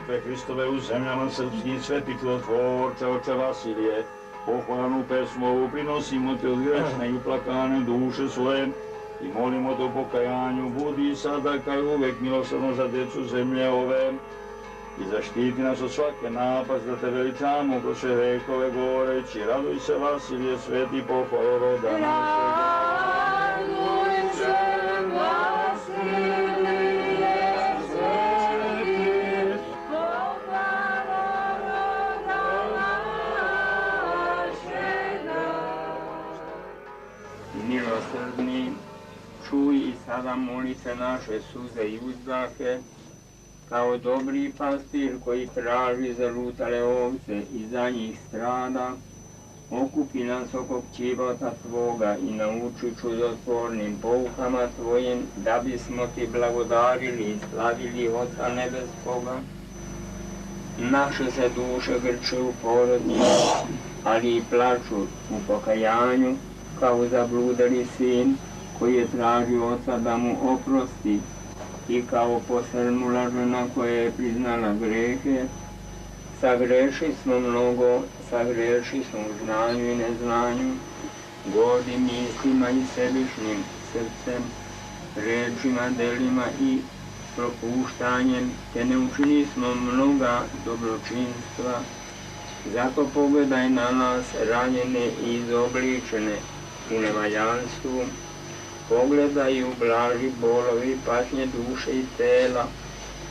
žrtve Hristove u zemljama srpskih, sveti čudotvorče, oče Vasilije, pohvalnu pesmu ovu prinosimo te od grešne i uplakane duše svoje i molimo te o pokajanju, budi sada kao i uvek milosrdno za decu zemlje ove i zaštiti nas od svake napasti da te veličamo kroz sve vekove govoreći, raduj se Vasilije, sveti pohvalo roda našega. Milosrdni, čuj i sada molite naše suze i uzdahe, kao dobri pastir koji traži zalutale ovce i za njih strada, okupi nas oko ćivota Tvoga i nauči čudotvornim poukama Tvojim, da bismo Ti blagodarili i slavili Oca Nebeskoga. Naše se duše grče u porodnji, ali i plaču u pokajanju, kao zabludeli sin koji je tražio Oca da mu oprosti i kao posrnula žena koja je priznala grehe. Sagreši smo mnogo, sagreši smo u znanju i neznanju, gordim mislima i sebičnim srcem, rečima, delima i propuštanjem, te ne učini smo mnoga dobročinstva. Zato pogledaj na nas ranjene i izobličene u nevaljanstvu, pogledaj i ublaži bolovi patnje duše i tela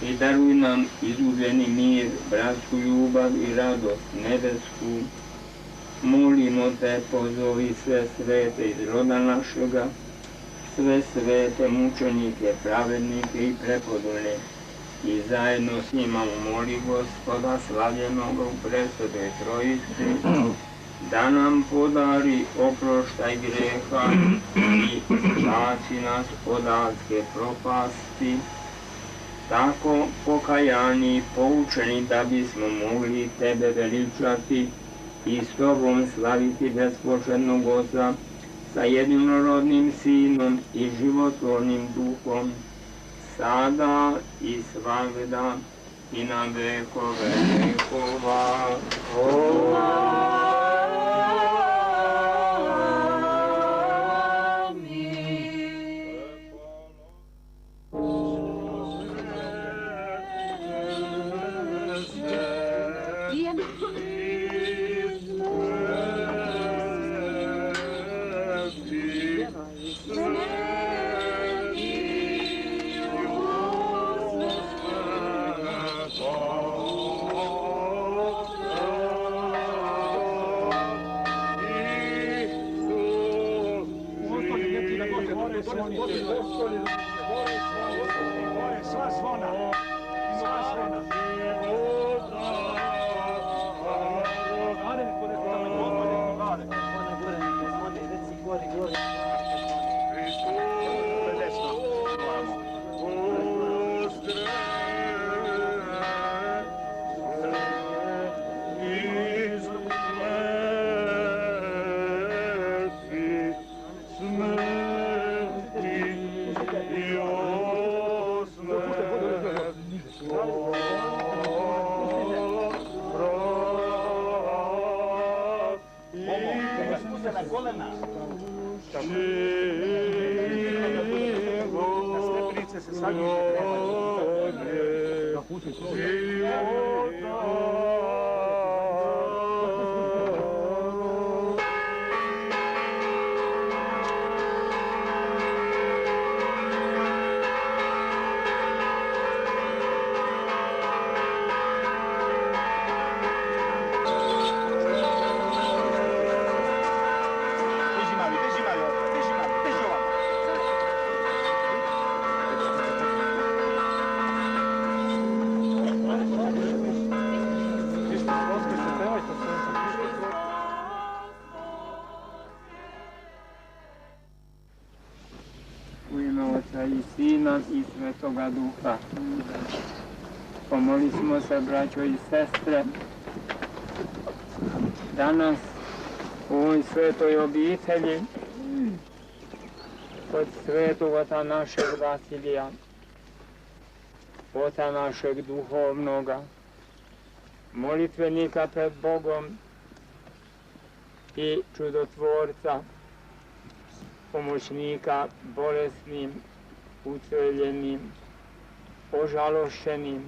i daruj nam izuženi mir, bratsku ljubav i radost nebesku. Molimo te, pozovi sve svete iz roda našega, sve svete mučenike, pravednike i prepodobne i zajedno s njima moli Gospoda slavljenog u presvetoj Trojici, da nam podari oproštaj greha i spasi nas od adske propasti, tako pokajani, poučeni da bismo mogli Tebe veličati i s Tobom slaviti bespočetnog Oca sa jedinorodnim Sinom i životvornim Duhom, sada i svagda i na vekove vekova. I Svetoga Duha. Pomolimo se, braćo i sestre, danas u ovoj svetoj obitelji kod svetog Oca našeg Vasilija, Oca našeg duhovnoga, molitvenika pred Bogom i čudotvorca, pomoćnika bolesnim, ucveljenim, ožalošćenim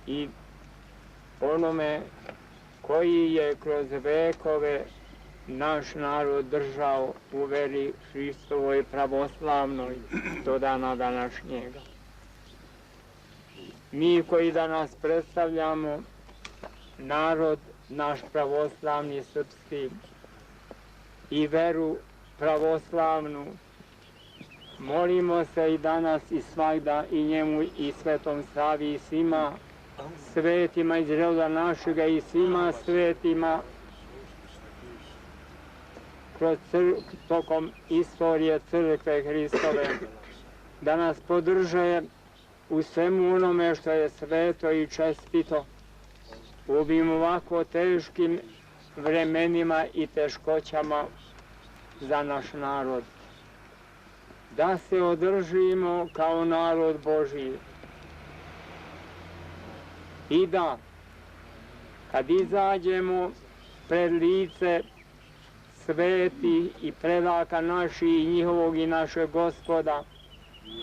i onome koji je kroz vekove naš narod držao u veri Hristovoj pravoslavnoj do dana današnjega. Mi koji danas predstavljamo narod naš pravoslavni srpski i veru pravoslavnu, molimo se i danas i svagda i njemu i Svetom Savi i svima svetima iz roda našega i svima svetima kroz tokom istorije Crkve Hristove, da nas podrže u svemu onome što je sveto i čestito u ovim ovako teškim vremenima i teškoćama za naš narod. Da se održimo kao narod Božji i da kad izađemo pred lice sveti i predaka naši i njihovog i našeg Gospoda,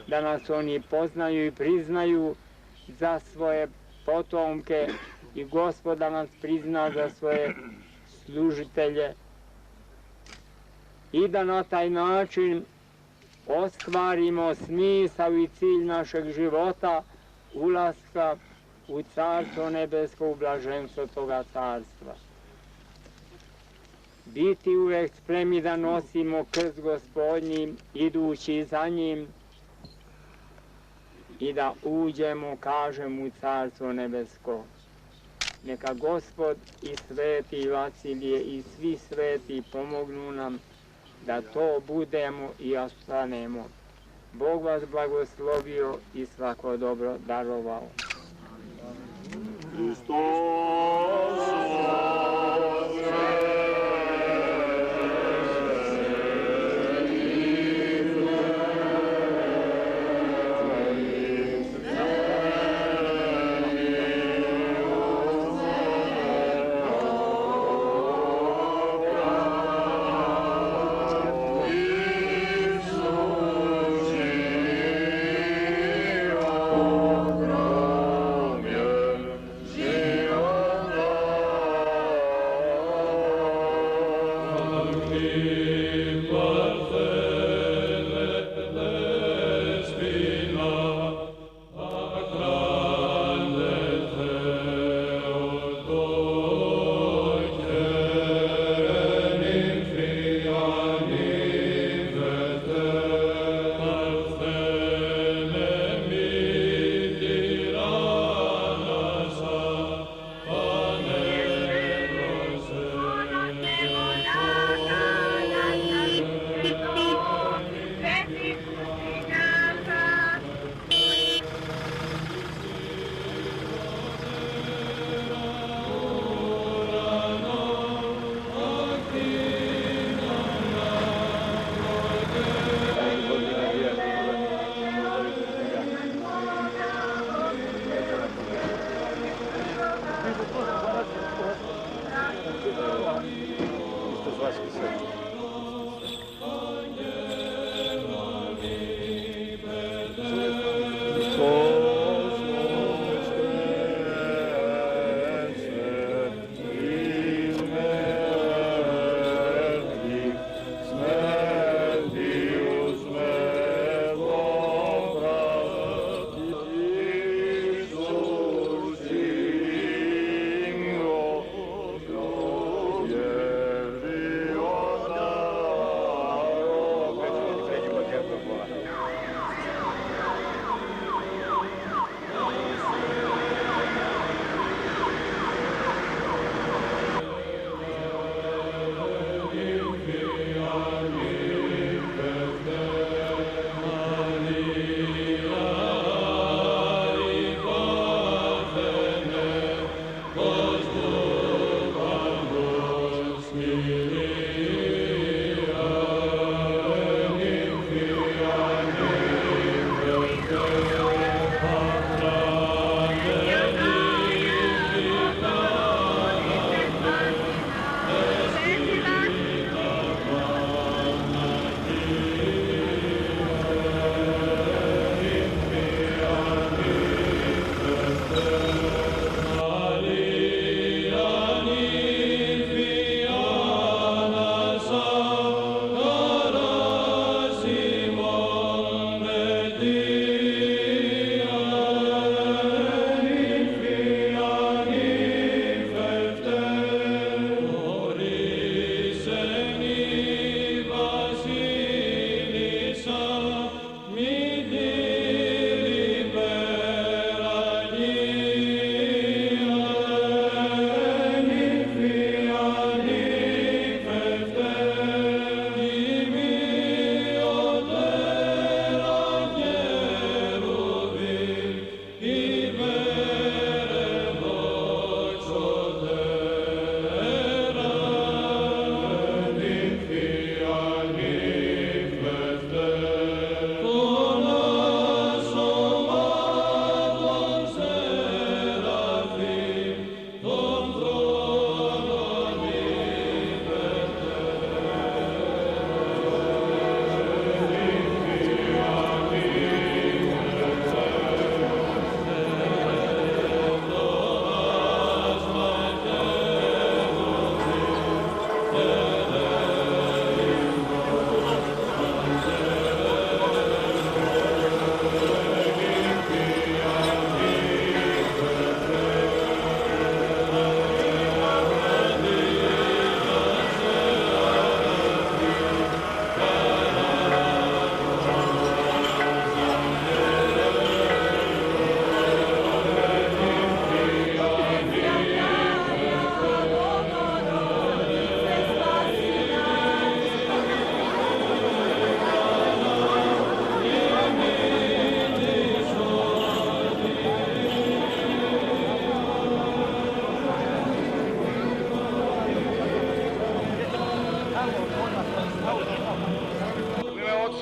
da nas oni poznaju i priznaju za svoje potomke i Gospoda nas prizna za svoje služitelje i da na taj način ostvarimo smisao i cilj našeg života, ulaska u Carstvo nebesko, u blaženstvo toga carstva. Biti uvek spremni da nosimo krst Gospodnji, idući za njim i da uđemo, kažem, u Carstvo nebesko. Neka Gospod i sveti Vasilije i svi sveti pomognu nam da to budemo i ostanemo. Bog vas blagoslovio i svako dobro darovao.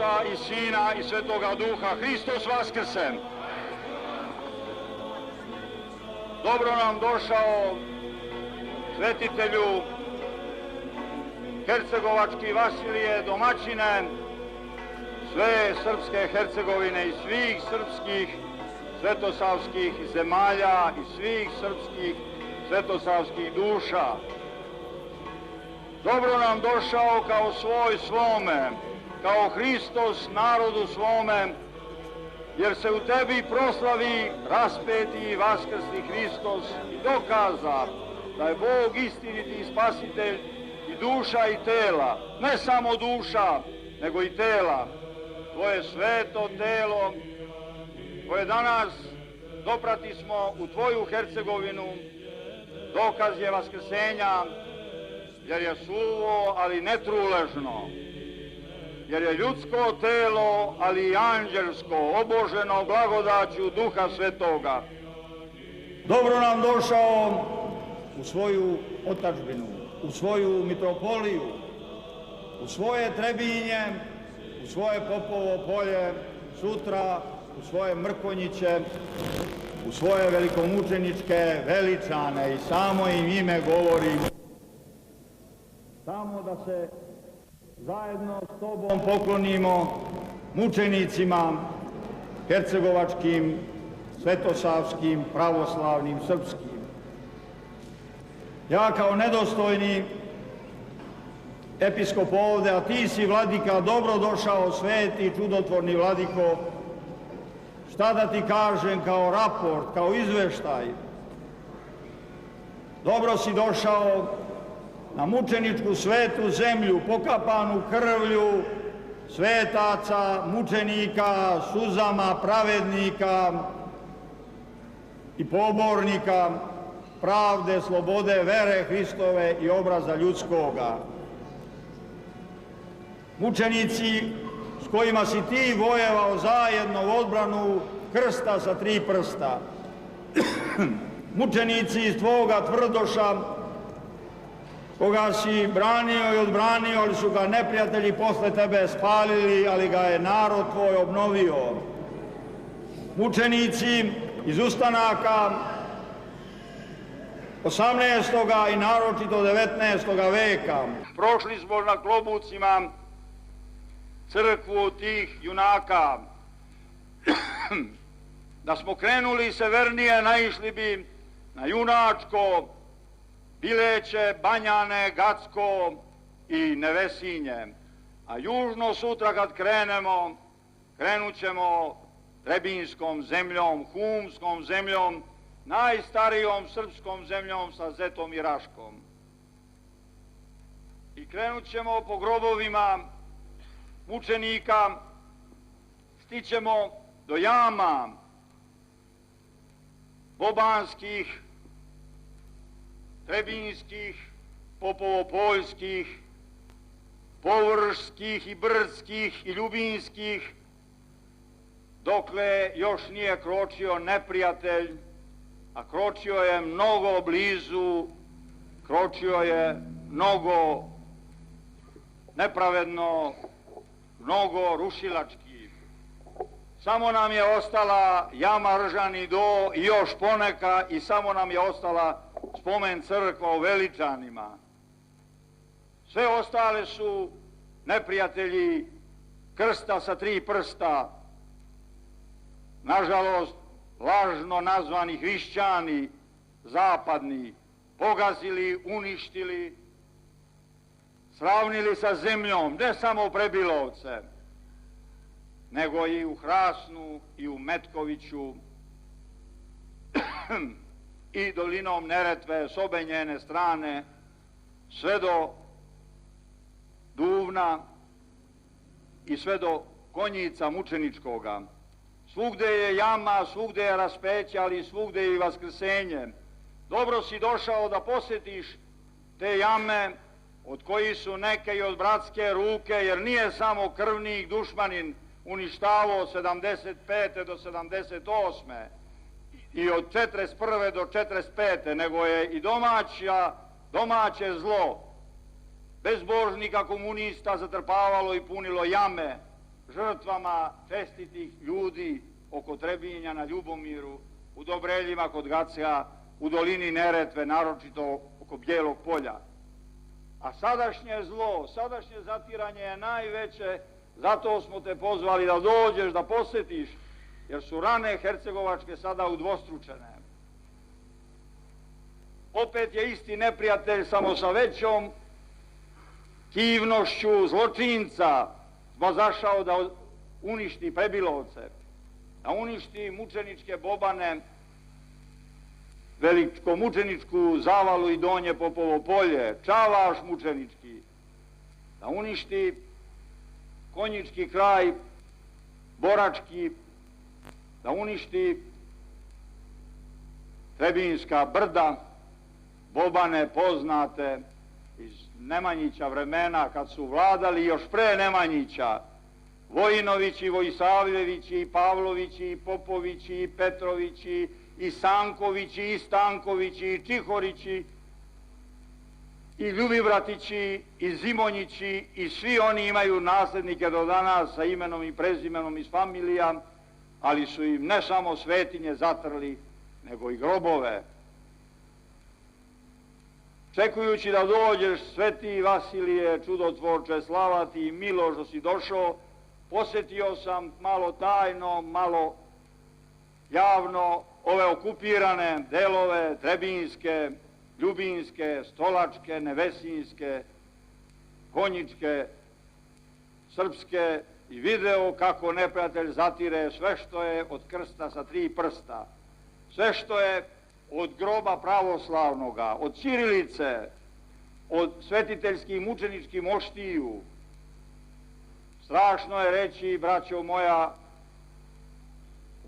Oca i Sina i Svetoga Duha. Hristos vaskrsen! Dobro nam došao, svetitelju Hercegovački Vasilije, domaćine sve srpske Hercegovine i svih srpskih svetosavskih zemalja i svih srpskih svetosavskih duša. Dobro nam došao kao svoj svome, kao Hristos narodu svome, jer se u tebi proslavi raspeti i vaskrsni Hristos i dokaza da je Bog istiniti spasitelj i duša i tela, ne samo duša, nego i tela. Tvoje sveto telo koje danas doprati smo u tvoju Hercegovinu, dokaz je vaskrsenja, jer je suvo, ali netruležno, jer je ljudsko telo, ali i anđelsko, oboženo blagodaću Duha Svetoga. Dobro nam došao u svoju otadžbinu, u svoju mitropoliju, u svoje Trebinje, u svoje Popovo polje, sutra u svoje Mrkonjiće, u svoje velikomučeničke veličane i samo im ime govorim. Tamo da se zajedno s tobom poklonimo mučenicima hercegovačkim, svetosavskim, pravoslavnim, srpskim. Ja kao nedostojni episkop ovde, a ti si, vladika, dobro došao, sveti, čudotvorni vladiko, šta da ti kažem kao raport, kao izveštaj? Dobro si došao na mučeničku svetu zemlju, pokapanu krvlju svetaca, mučenika, suzama pravednika i pobornika pravde, slobode, vere Hristove i obraza ljudskoga. Mučenici s kojima si ti vojevao zajedno u odbranu krsta sa 3 prsta. Mučenici iz tvoga tvrdoša, koga si branio i odbranio, ali su ga neprijatelji posle tebe spalili, ali ga je narod tvoj obnovio. Mučenici iz ustanaka 18. i naročito 19. veka. Prošli smo na klobucima crkvu tih junaka. Da smo krenuli severnije, naišli bi na Junačko, Bileće, Banjane, Gacko i Nevesinje. A južno sutra kad krenemo, krenut ćemo Trebinskom zemljom, Humskom zemljom, najstarijom srpskom zemljom sa Zetom i Raškom. I krenut ćemo po grobovima mučenika, stićemo do jama bobanskih, trebinskih, popovopoljskih, površskih i brdskih i ljubinskih, dokle još nije kročio neprijatelj, a kročio je mnogo blizu, kročio je mnogo nepravedno, mnogo rušilački. Samo nam je ostala jama Ržani do i još poneka i samo nam je ostala spomen crkva u Veličanima. Sve ostale su neprijatelji krsta sa 3 prsta, nažalost lažno nazvani hrišćani, zapadni, pogazili, uništili, sravnili sa zemljom, ne samo Prebilovce, nego i u Hrasnu i u Metkoviću i dolinom Neretve s obe njene strane, sve do Duvna i sve do Konjica mučeničkoga. Svugde je jama, svugde je raspeće, ali svugde je i vaskrsenje. Dobro si došao da posjetiš te jame od kojih su neke i od bratske ruke, jer nije samo krvnik dušmanin uništavao 75. do 78. i od 41. do 45. nego je i domaće zlo bezbožnika komunista zatrpavalo i punilo jame, žrtvama čestitih ljudi oko Trebinja na Ljubomiru, u Dobreljima kod Gacea, u dolini Neretve, naročito oko Bijelog polja. A sadašnje zlo, sadašnje zatiranje je najveće, zato smo te pozvali da dođeš, da posjetiš, jer su rane hercegovačke sada udvostručene. Opet je isti neprijatelj, samo sa većom kivnošću zločinca zašao da uništi Prebilovce, da uništi mučeničke Bobane, velikomučeničku Zavalu i Donje Popovo polje, Čavaš mučenički, da uništi Konjički kraj, Borački, da uništi Trebinjska brda, Bobane poznate iz Nemanjića vremena kad su vladali još pre Nemanjića, Vojinovići, Vojsavljevići, Pavlovići, Popovići, Petrovići, i Sankovići, i Stankovići, i Čihorići, i Ljubibratići, i Zimonjići, i svi oni imaju nasljednike do danas sa imenom i prezimenom iz familija, ali su im ne samo svetinje zatrli, nego i grobove. Čekujući da dođeš, Sveti Vasilije, čudotvorče, slava ti i milo što si došao, posjetio sam malo tajno, malo javno ove okupirane delove Trebinjske, Ljubinjske, Stolačke, Nevesinjske, Konjičke, Srpske i video kako neprijatelj zatire sve što je od krsta sa 3 prsta, sve što je od groba pravoslavnoga, od ćirilice, od svetiteljskih mučeničkih moštiju. Strašno je reći, braćo moja,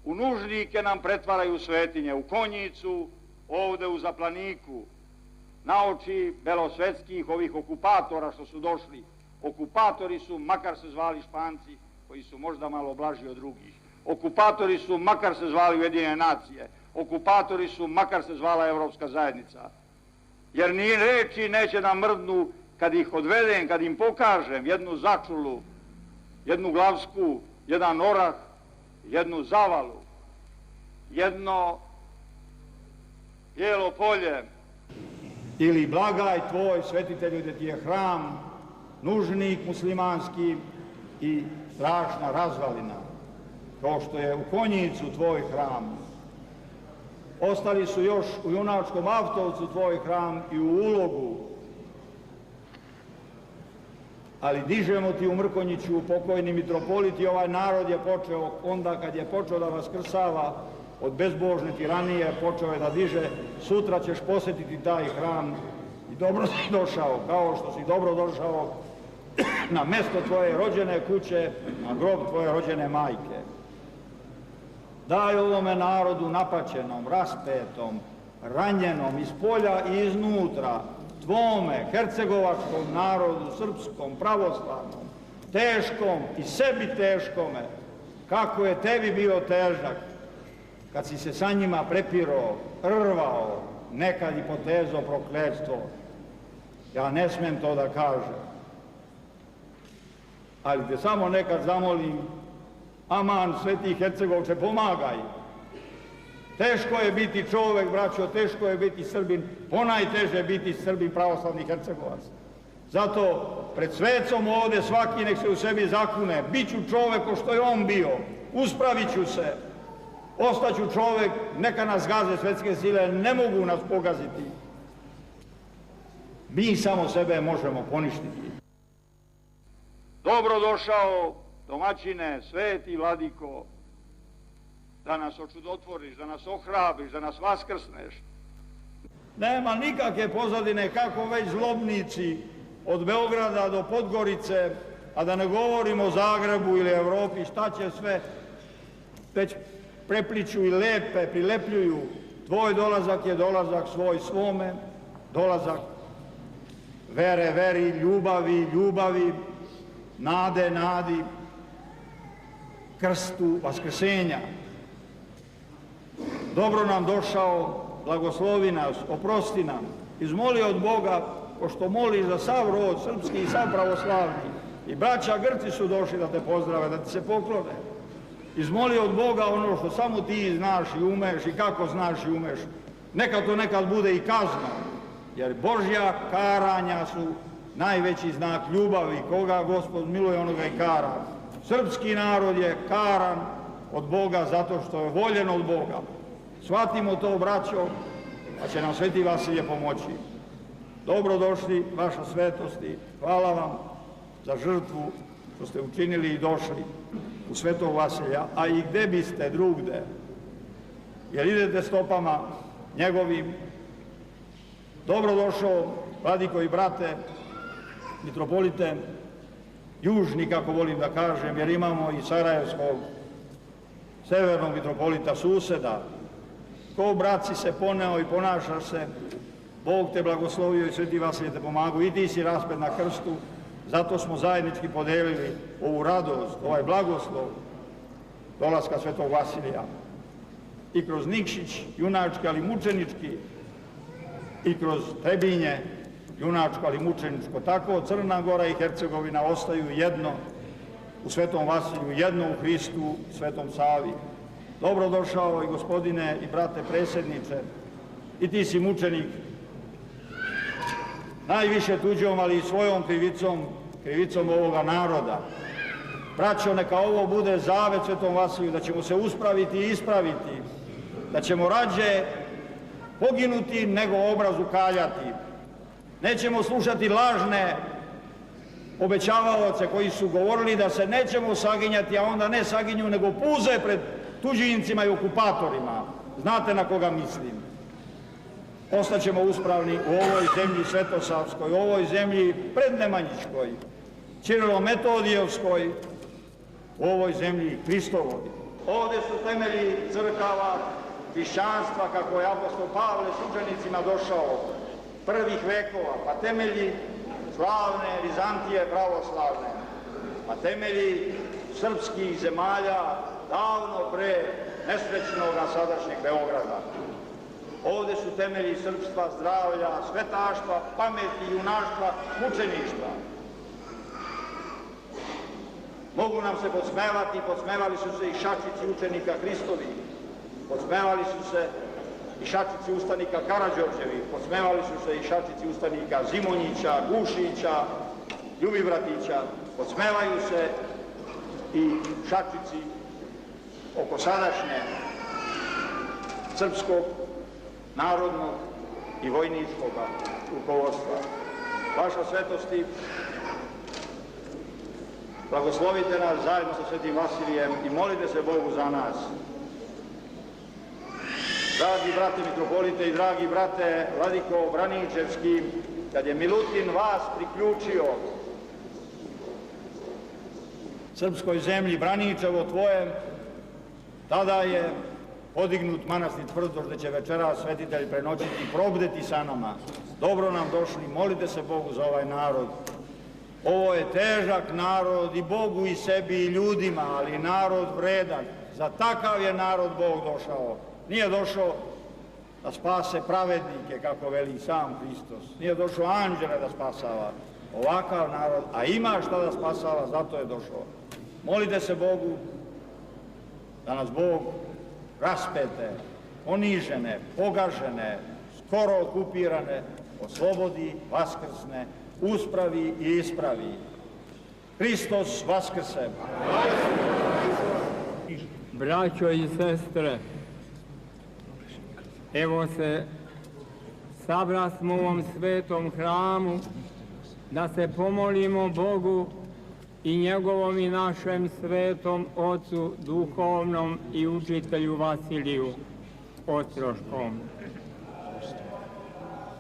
u Nužnike nam pretvaraju svetinje, u Konjicu, ovde u Zaplaniku, na oči belosvetskih ovih okupatora što su došli. Okupatori su, makar se zvali Španci, koji su možda malo blaži od drugih. Okupatori su, makar se zvali Ujedinjene nacije. Okupatori su, makar se zvala Evropska zajednica. Jer ni reči neće nam mrdnu kad ih odvedem, kad im pokažem jednu začulu, jednu glavsku, jedan orah, jednu zavalu, jedno Bijelo polje. Ili blagaj tvoj, svetitelju, gdje ti je hram, Nužnik muslimanski i strašna razvalina, kao što je u Konjicu tvoj hram. Ostali su još u Junačkom Avtovcu tvoj hram i u Ulogu. Ali dižemo ti u Mrkonjiću, pokojni mitropolit, i ovaj narod je počeo, onda kad je počeo da vaskrsava od bezbožne tiranije, počeo je da diže, sutra ćeš posjetiti taj hram i dobro si došao, kao što si dobro došao na mjesto tvoje rođene kuće, na grob tvoje rođene majke. Daj ovome narodu napaćenom, raspetom, ranjenom iz polja i iznutra, tvome, hercegovačkom narodu, srpskom, pravoslavnom, teškom i sebi teškome, kako je tebi bio težak, kad si se sa njima prepirao, rvao, nekad i potezo prokletstvo. Ja ne smem to da kažem, ali te samo nekad zamolim, aman, Sveti Hercegovče, pomagaj. Teško je biti čovek, braćo, teško je biti Srbin, ponajteže je biti Srbin pravoslavni Hercegovac. Zato pred svecom ovde svaki nek se u sebi zakune, bit ću čovek ko što je on bio, uspravit ću se, ostaću čovek, neka nas gaze svetske sile, ne mogu nas pogaziti. Mi samo sebe možemo poništiti. Dobro došao, domaćine, sveti vladiko, da nas očudotvoriš, da nas ohrabriš, da nas vaskrsneš. Nema nikakve pozadine kako već zlobnici od Beograda do Podgorice, a da ne govorimo o Zagrebu ili Evropi, šta će sve, već prepliču i lepe, prilepljuju. Tvoj dolazak je dolazak svoj svome, dolazak vere, veri, ljubavi, ljubavi, nade, nadi, krstu, vaskrsenja. Dobro nam došao, blagoslovi nas, oprosti nam, izmoli od Boga, pošto moli za sav rod srpski i sav pravoslavni, I braća Grci su došli da te pozdrave, da ti se poklone. Izmoli od Boga ono što samo ti znaš i umeš i kako znaš i umeš. Neka to nekad bude i kazna, jer Božja karanja su najveći znak ljubavi. Koga Gospod miluje, onoga i kara. Srpski narod je karan od Boga zato što je voljen od Boga. Shvatimo to, braćo, a će nam Sveti Vasilije pomoći. Dobrodošli, vaša svetosti, hvala vam za žrtvu što ste učinili i došli u Svetog Vasilija, a i gde biste drugde, jer idete stopama njegovim. Dobrodošao, vladiko i brate, mitropolite, južni, kako volim da kažem, jer imamo i sarajevskog severnog mitropolita suseda. Ko brat si se poneo i ponašaš se, Bog te blagoslovio i Sveti Vasilije te pomagu, i ti si raspet na krstu, zato smo zajednički podelili ovu radost, ovaj blagoslov dolaska Svetog Vasilija. I kroz Nikšić, junački, ali mučenički, i kroz Trebinje, junačko, ali mučeničko. Tako Crna Gora i Hercegovina ostaju jedno u Svetom Vasiliju, jedno u Hristu, Svetom Savi. Dobrodošao i gospodine i brate predsjedniče, i ti si mučenik, najviše tuđom, ali i svojom krivicom, krivicom ovoga naroda. Braćo, neka ovo bude zavet Svetom Vasiliju, da ćemo se uspraviti i ispraviti, da ćemo rađe poginuti nego obrazu kaljati. Nećemo slušati lažne obećavaoce koji su govorili da se nećemo saginjati, a onda ne saginju, nego puze pred tuđincima i okupatorima. Znate na koga mislim. Ostaćemo uspravni u ovoj zemlji Svetosavskoj, u ovoj zemlji prednemanjičkoj, Čirilo-Metodijevskoj, u ovoj zemlji Hristovoj. Ovde su temelji crkava, hrišćanstva, kako je apostol Pavle s učenicima došao prvih vekova, pa temelji slavne Vizantije pravoslavne, pa temelji srpskih zemalja davno pre nesrećnog sadašnjeg Beograda. Ovde su temelji srpstva, zdravlja, svetaštva, pameti, junaštva, mučeništva. Mogu nam se podsmevati, podsmevali su se i šačici učenika Hristovi, podsmevali su se i šačici ustanika Karađorđevi, podsmevali su se i šačici ustanika Zimonjića, Gušića, Ljubibratića, podsmevaju se i šačici oko sadašnje srpskog, narodnog i vojničkog rukovodstva. Vaša svetosti, blagoslovite nas zajedno sa Svetim Vasilijem i molite se Bogu za nas. Dragi brate mitropolite i dragi brate vladiko Braničevski, kad je Milutin vas priključio srpskoj zemlji, Braničevo tvoje, tada je podignut manastir Tvrdoš, gde će večera svetitelj prenoćiti, probdeti sa nama. Dobro nam došli, molite se Bogu za ovaj narod. Ovo je težak narod i Bogu i sebi i ljudima, ali narod vredan. Za takav je narod Bog došao. Nije došao da spase pravednike, kako veli sam Hristos. Nije došao anđele da spasava. Ovakav narod, a ima šta da spasava, zato je došao. Molite se Bogu da nas Bog raspete, ponižene, pogažene, skoro okupirane, oslobodi, vaskrsne, uspravi i ispravi. Hristos vaskrse! Braćo i sestre, evo se sabrasmo u ovom svetom hramu da se pomolimo Bogu i njegovom i našem svetom Ocu duhovnom i učitelju Vasiliju Ostroškom.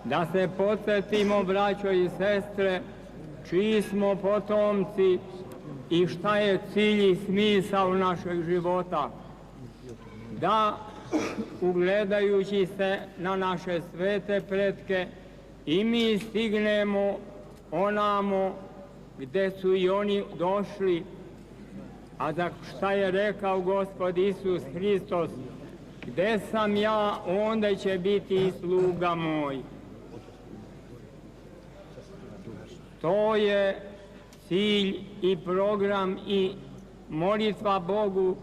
Da se podsjetimo, braćo i sestre, čiji smo potomci i šta je cilj i smisao našeg života. Da, ugledajući se na naše svete pretke, i mi stignemo onamo gde su i oni došli, a za šta je rekao Gospod Isus Hristos, gde sam ja, onda će biti i sluga moj. To je cilj i program i molitva Bogu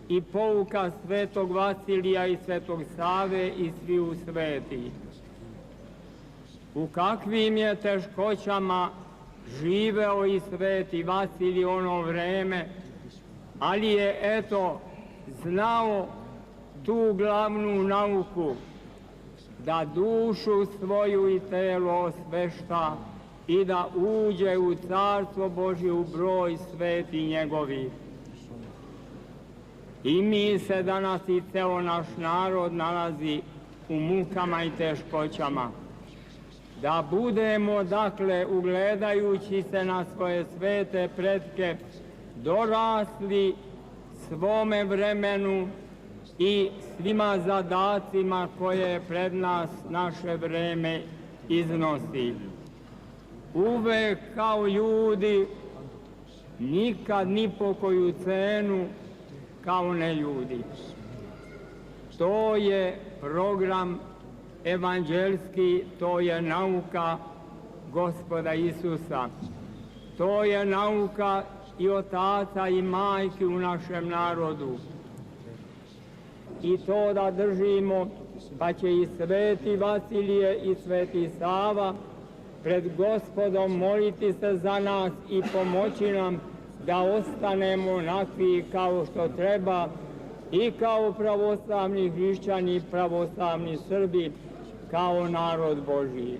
i pouka svetog Vasilija i svetog Save i sviju sveti. U kakvim je teškoćama živeo i sveti Vasilij ono vreme, ali je eto znao tu glavnu nauku, da dušu svoju i telo osvešta i da uđe u Carstvo Božje u broj sveti njegovi. I mi se danas i ceo naš narod nalazi u mukama i teškoćama. Da budemo, dakle, ugledajući se na svoje svete pretke, dorasli svome vremenu i svima zadacima koje pred nas naše vreme iznosi. Uvek kao ljudi, nikad ni po koju cenu kao ne ljudi. To je program evanđelski, to je nauka Gospoda Isusa. To je nauka i otaca i majki u našem narodu. I to da držimo, pa će i sveti Vasilije i sveti Sava pred Gospodom moliti se za nas i pomoći nam da ostanemo onakvi kao što treba i kao pravoslavni hrišćani i pravoslavni Srbi, kao narod Božji.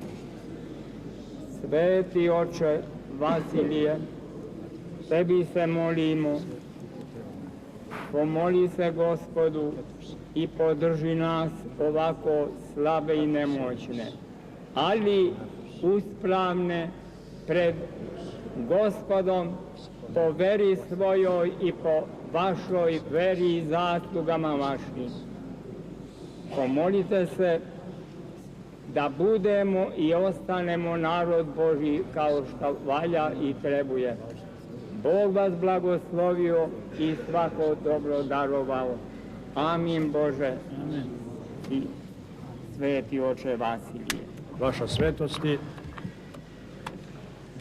Sveti oče Vasilije, tebi se molimo, pomoli se Gospodu i podrži nas ovako slabe i nemoćne, ali uspravne pred Gospodom po veri svojoj i po vašoj veri i zaslugama vašim. Pomolite se da budemo i ostanemo narod Božji kao što valja i trebuje. Bog vas blagoslovio i svako dobro darovao. Amin Bože. Amen. I sveti oče Vasilije. Vaša svetosti,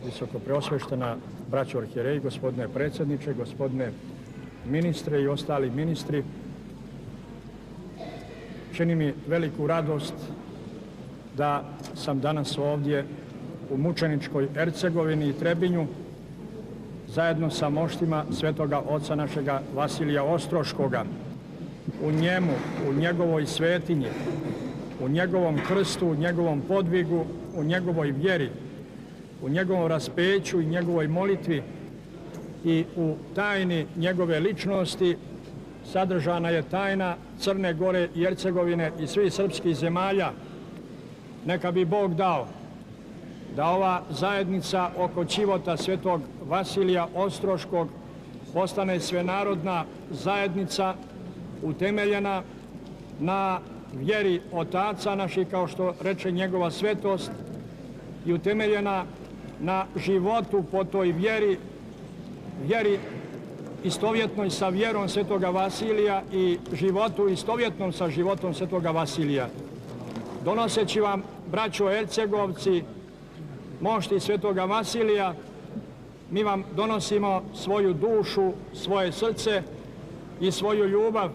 visoko preosveštena braćo arhijereji, gospodine predsjedniče, gospodine ministre i ostali ministri, čini mi veliku radost da sam danas ovdje u mučeničkoj Ercegovini i Trebinju zajedno sa moštima svetoga oca našega Vasilija Ostroškoga. U njemu, u njegovoj svetinji, u njegovom krstu, u njegovom podvigu, u njegovoj vjeri, u njegovom raspeću i njegovoj molitvi i u tajni njegove ličnosti sadržana je tajna Crne Gore i Hercegovine i svih srpskih zemalja. Neka bi Bog dao da ova zajednica oko čivota svetog Vasilija Ostroškog postane svenarodna zajednica utemeljena na vjeri otaca naših, kao što reče njegova svetost, i utemeljena na životu po toj vjeri istovjetnoj sa vjerom svetoga Vasilija i životu istovjetnom sa životom svetoga Vasilija. Donoseći vam, braćo Hercegovci, mošti svetoga Vasilija, mi vam donosimo svoju dušu, svoje srce i svoju ljubav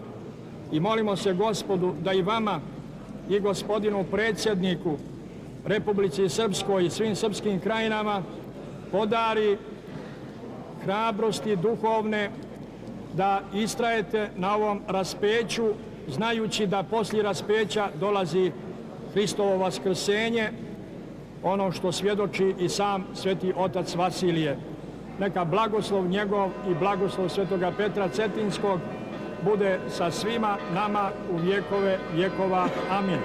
i molimo se Gospodu da i vama i gospodinu predsjedniku Republici Srpskoj i svim srpskim krajinama podari hrabrosti duhovne da istrajete na ovom raspeću, znajući da poslije raspeća dolazi Hristovo vaskrsenje, ono što svjedoči i sam sveti otac Vasilije. Neka blagoslov njegov i blagoslov svetoga Petra Cetinskog bude sa svima nama u vjekove vjekova. Amin.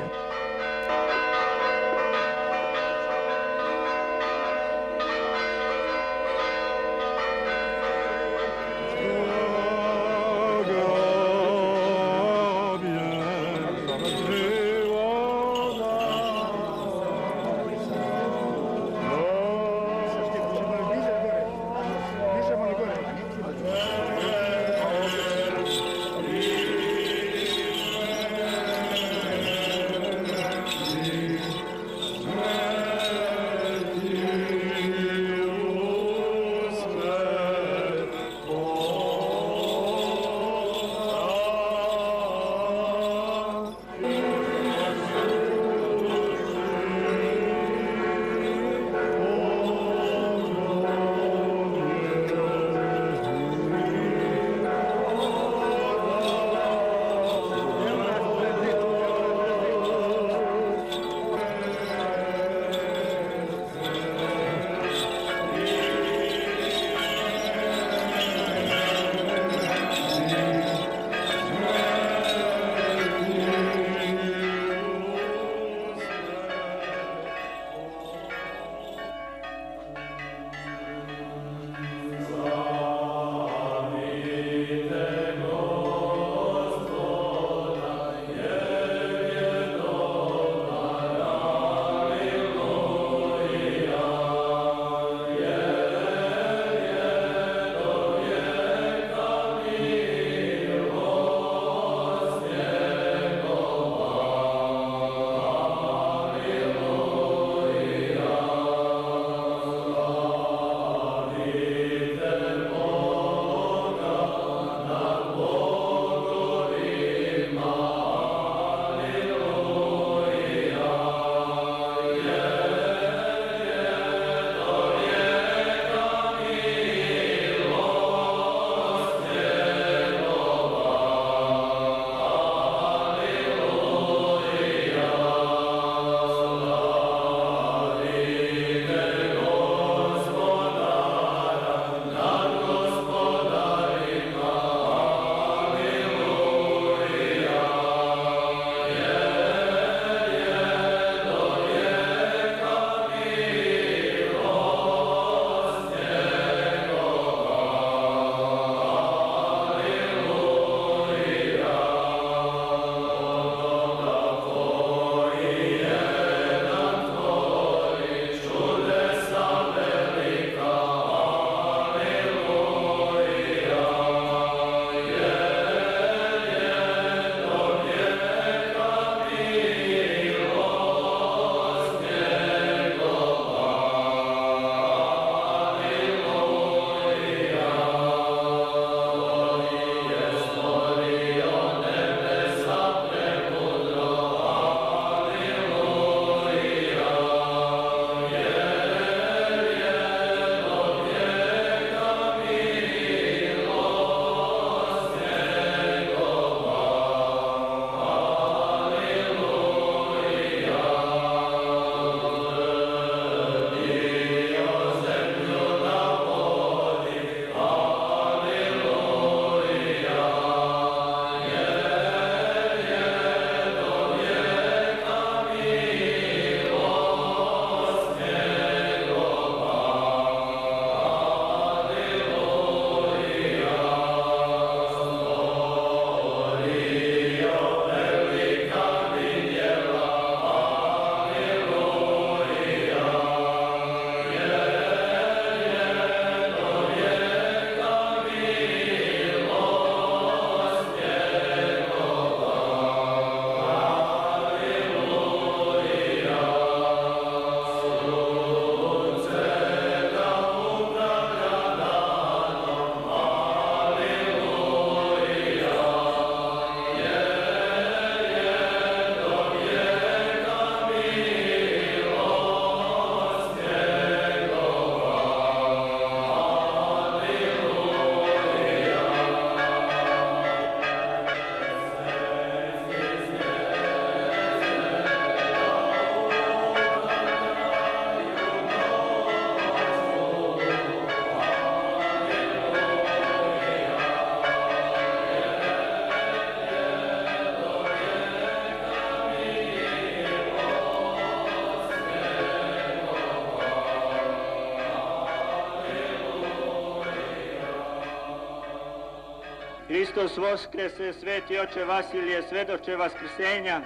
Hristos Voskrese, sveti oče Vasilije, svedoče vaskrsenja.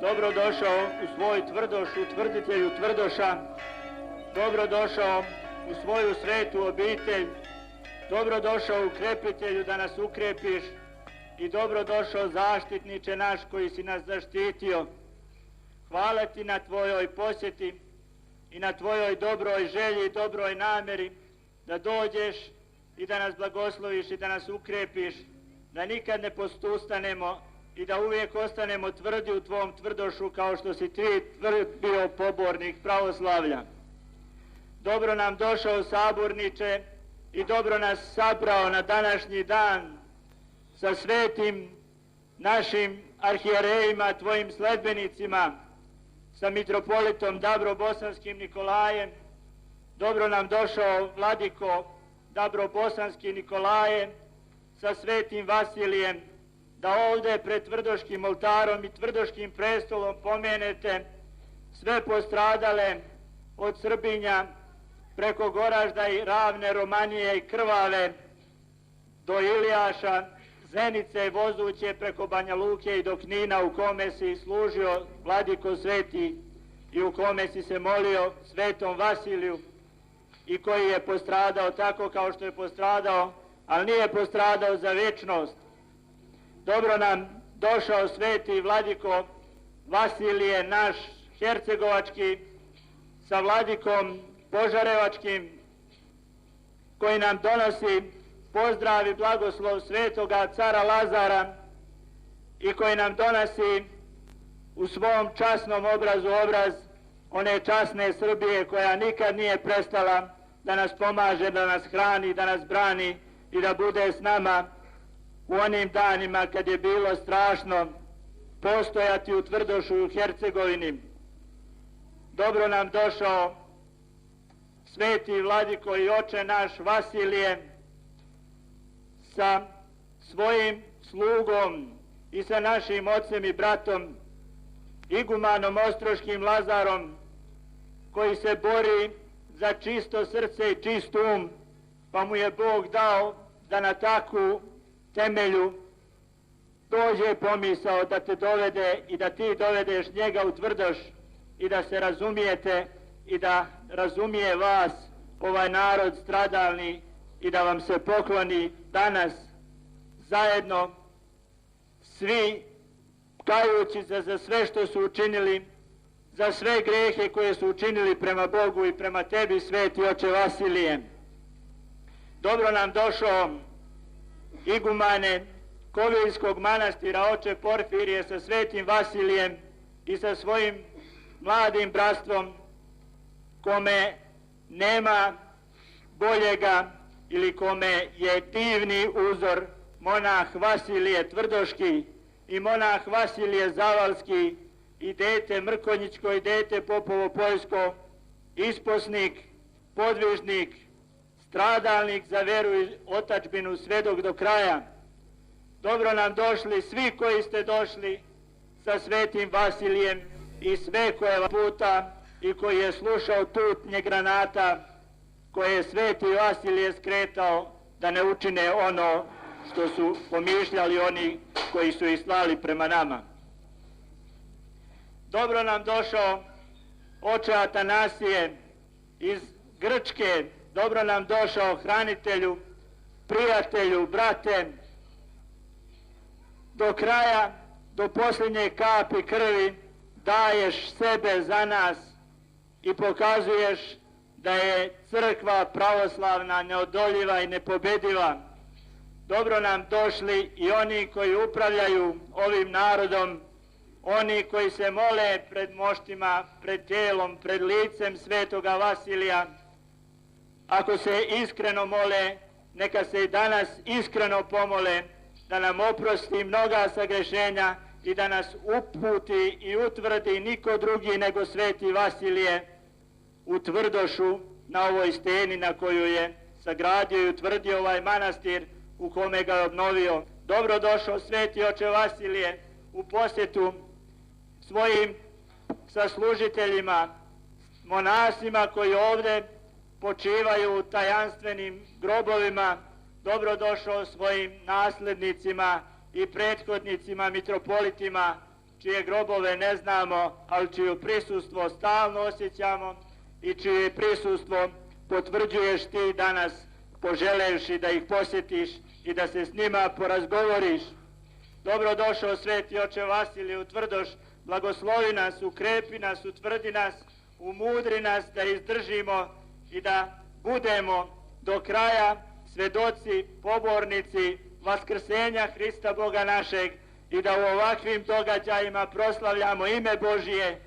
Dobrodošao u svoj tvrdoš, utvrditelju tvrdoša. Dobrodošao u svoju svetu obitelj. Dobrodošao ukrepitelju da nas ukrepiš. I dobrodošao zaštitniče naš koji si nas zaštitio. Hvala ti na tvojoj posjeti i na tvojoj dobroj želji i dobroj namjeri da dođeš i da nas blagosloviš i da nas ukrepiš, da nikad ne postustanemo i da uvijek ostanemo tvrdi u tvom tvrdošu kao što si ti bio pobornik pravoslavlja. Dobro nam došao saborniče i dobro nas sabrao na današnji dan sa svetim našim arhijerejima, tvojim sledbenicima, sa mitropolitom Dabrobosanskim Nikolajem. Dobro nam došao vladiko Dabrobosanski Nikolaje sa svetim Vasilijem, da ovdje pred tvrdoškim oltarom i tvrdoškim prestolom pomenete sve postradale od Srbinja preko Goražda i Ravne, Romanije i Krvave do Ilijaša, Zenice, vozuće preko Banja Luke i do Knina, u kome si služio vladiko sveti i u kome si se molio svetom Vasiliju i koji je postradao tako kao što je postradao, ali nije postradao za vječnost. Dobro nam došao sveti vladiko Vasilije, naš hercegovački, sa vladikom Požarevačkim, koji nam donosi pozdrav i blagoslov svetoga cara Lazara i koji nam donosi u svom časnom obrazu obraz one časne Srbije koja nikad nije prestala da nas pomaže, da nas hrani, da nas brani i da bude s nama u onim danima kad je bilo strašno postojati u tvrdošu u Hercegovini. Dobro nam došao sveti vladiko i oče naš Vasilije sa svojim slugom i sa našim ocem i bratom igumanom Ostroškim Lazarom, koji se bori za čisto srce i čist um, pa mu je Bog dao da na takvu temelju dođe pomisao da te dovede i da ti dovedeš njega u tvrdoš i da se razumijete i da razumije vas ovaj narod stradalni i da vam se pokloni danas zajedno svi kajući za sve što su učinili, za sve grehe koje su učinili prema Bogu i prema tebi, sveti oče Vasilije. Dobro nam došao igumane Koviljskog manastira oče Porfirije sa svetim Vasilijem i sa svojim mladim bratstvom, kome nema boljega ili kome je divni uzor monah Vasilije Tvrdoški i monah Vasilije Zavalski i dete Mrkonjićko i dete Popovo-Poljsko, isposnik, podvižnik, stradalnik za veru i otadžbinu svedok do kraja. Dobro nam došli svi koji ste došli sa svetim Vasilijem i sve koje puta i koji je slušao tutnje granata koje je sveti Vasilije skretao da ne učine ono što su pomišljali oni koji su ih slali prema nama. Dobro nam došao oče Atanasije iz Grčke, dobro nam došao hranitelju, prijatelju, brate, do kraja, do posljednje kapi krvi daješ sebe za nas i pokazuješ da je crkva pravoslavna neodoljiva i nepobediva. Dobro nam došli i oni koji upravljaju ovim narodom, oni koji se mole pred moštima, pred tijelom, pred licem svetoga Vasilija. Ako se iskreno mole, neka se i danas iskreno pomole da nam oprosti mnoga sagrešenja i da nas uputi i utvrdi niko drugi nego sveti Vasilije u tvrdošu na ovoj steni na koju je sagradio i utvrdio ovaj manastir u kome ga je obnovio. Dobrodošao sveti oče Vasilije u posjetu svojim saslužiteljima, monasima koji ovdje počivaju u tajanstvenim grobovima. Dobrodošao svojim naslednicima i prethodnicima, mitropolitima, čije grobove ne znamo, ali čije prisustvo stalno osjećamo i čije prisustvo potvrđuješ ti danas, poželevši da ih posjetiš i da se s njima porazgovoriš. Dobrodošao sveti oče Vasilije u Tvrdoš, blagoslovi nas, ukrepi nas, utvrdi nas, umudri nas da izdržimo i da budemo do kraja svedoci, pobornici vaskrsenja Hrista Boga našeg i da u ovakvim događajima proslavljamo ime Božije,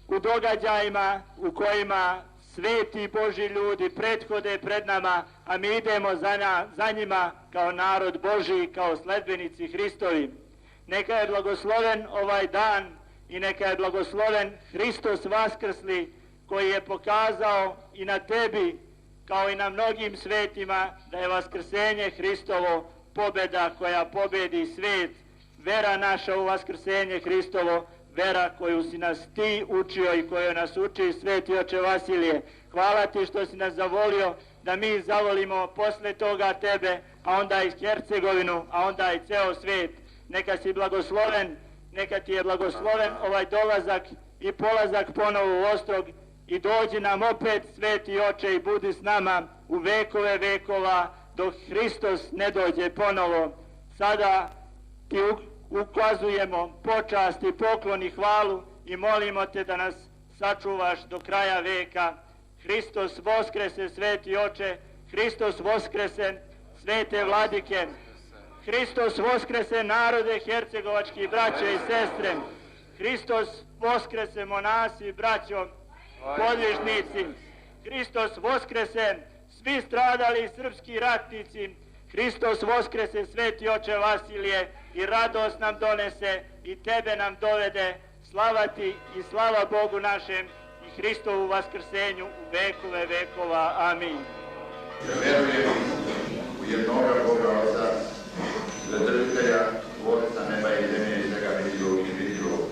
u događajima u kojima sveti Božji ljudi prethode pred nama, a mi idemo za njima kao narod Božji, kao sledbenici Hristovi. Neka je blagosloven ovaj dan i neka je blagosloven Hristos Vaskrsli, koji je pokazao i na tebi, kao i na mnogim svetima, da je vaskrsenje Hristovo pobjeda koja pobjedi svijet. Vera naša u vaskrsenje Hristovo, vera koju si nas ti učio i koju nas uči sveti oče Vasilije. Hvala ti što si nas zavolio da mi zavolimo posle toga tebe, a onda i Hercegovinu, a onda i ceo svijet. Neka si blagosloven, neka ti je blagosloven ovaj dolazak i polazak ponovo u Ostrog i dođi nam opet sveti oče i budi s nama u vekove vekova dok Hristos ne dođe ponovo. Sada ti ukazujemo počast i poklon i hvalu i molimo te da nas sačuvaš do kraja veka. Hristos voskrese, sveti oče, Hristos voskrese, svete vladike, Hristos voskrese, narode hercegovački, braće i sestre, Hristos voskrese, monasi, braćo, podvižnici, Hristos voskrese, svi stradali srpski ratnici, Hristos voskrese, sveti oče Vasilije, i radost nam donese i tebe nam dovede. Slava ti i slava Bogu našem i Hristovu vaskrsenju u vekove vekova. Amin. Verujem u jednoga Boga Oca, Svedržitelja, Tvorca neba i zemlje i svega vidljivog i nevidljivog,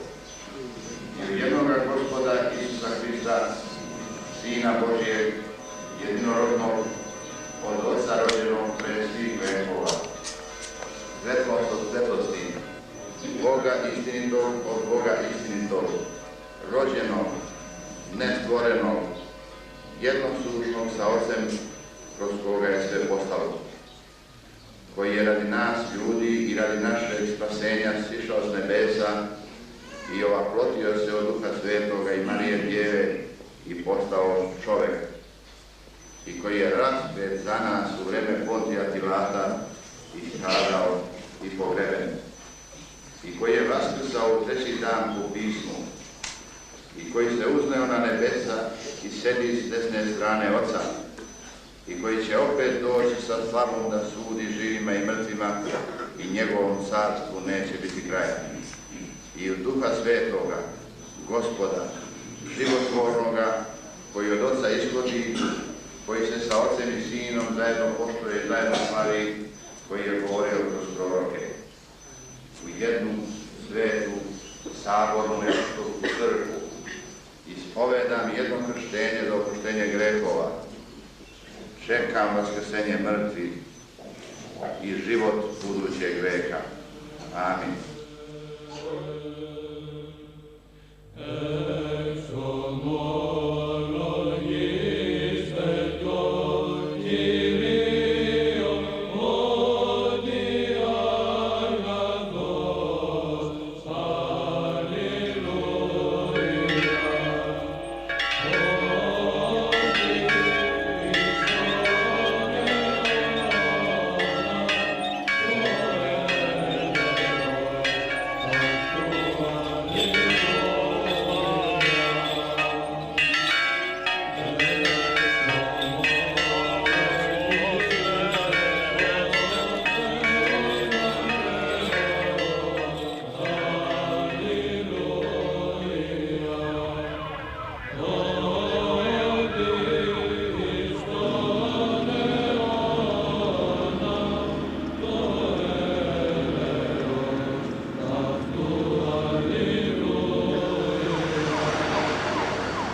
i u jednoga Gospoda Isusa Hrista, Sina Božijeg, jedinorodnog, od Oca rođenog pred svih vekova, svetlost od svetlosti, Boga istinitog od Boga istinitog, rođenog, nestvorenog, jednosušnog sa Ocem, kroz koga je sve postalo, koji je radi nas ljudi i radi našeg spasenja sišao s nebesa i ovaplotio se od Duha Svetoga i Marije Djeve i postao čovek, i koji je raspet za nas u vreme Pontija Pilata i stradao i pogreben, i koji je vaskrsao u treći dan po pismu, i koji se uzneo na nebesa i sedi s desne strane Oca, i koji će opet doći sa slavom da sudi živima i mrtvima, i njegovom carstvu neće biti kraja. I u Duha Svetoga, Gospoda, životvornoga, koji od Oca ishodi, koji se sa Ocem i Sinom zajedno poštuje i zajedno slavi, koji je govorio kroz proroke. U jednu svetu, sabornu apostolsku crkvu ispovedam jedno krštenje za oproštenje grehova. Čekam vaskrsenje mrtvih i život budućeg veka. Amin.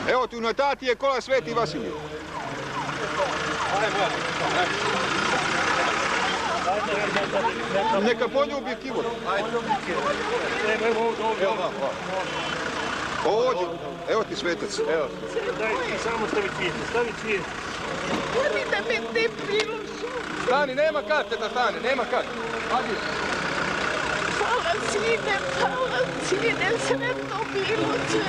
Evo tu na tati je kola Sveti Vasilije. Ajmo. Neka poljubi kibur. Ovdje, evo ti svetec. Evo. Daj, samo stavi cvijet. Voli da me ne priložu. Stani, nema karte da stane, nema karte. Hadi. Hvala sine, sve to bilo sve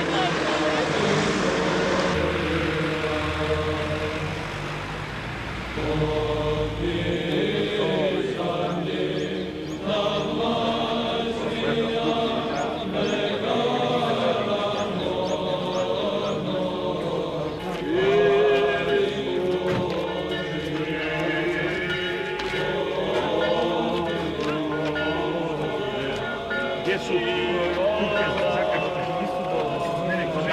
Gdje su kuke zakačite? Nisu do mene kod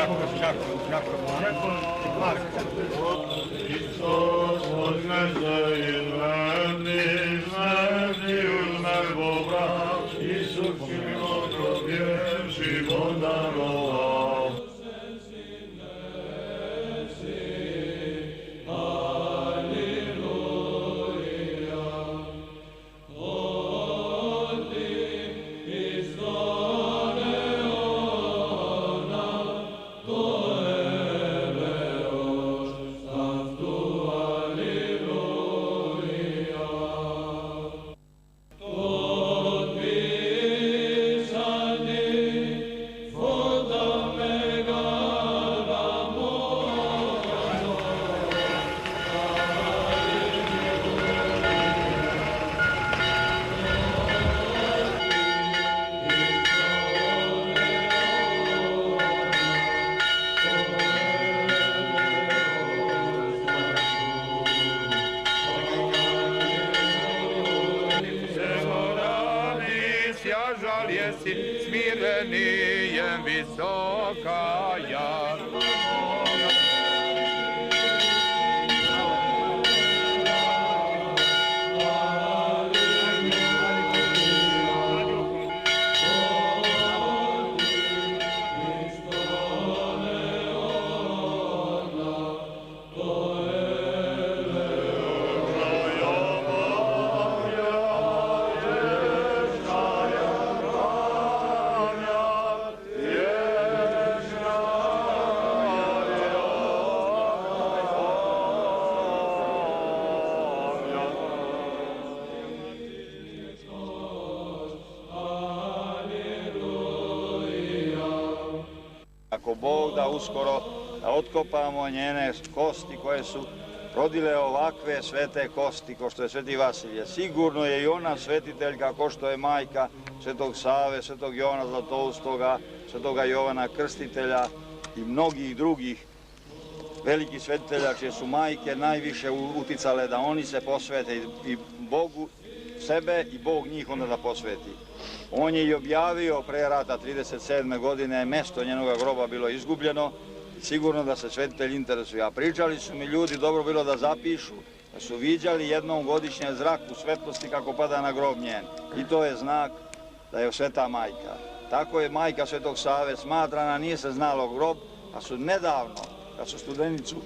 Hristos odnese izmeni uz nebo brat, Isus život je život daroval. Žal jesi smirenijem visoka jar. Ako Bog da uskoro da otkopamo njene kosti koje su rodile ovakve svete kosti kao što je Sveti Vasilije. Sigurno je i ona svetiteljka kao što je majka Svetog Save, Svetog Jovana Zlatoustoga, Svetoga Jovana Krstitelja i mnogih drugih velikih svetitelja čije su majke najviše uticale da oni se posvete i Bogu sebe i Bog njih onda da posveti. On je i objavio pre rata 37. godine, mesto njenoga groba bilo izgubljeno i sigurno da se svetitelj interesuje. A pričali su mi ljudi, dobro bilo da zapišu, da su viđali jednom godišnje zrak u svetlosti kako pada na grob njen. I to je znak da je Sveta Majka. Tako je majka Svetog Save smatrana, nije se znalo grob, a su nedavno, kad su Studenicu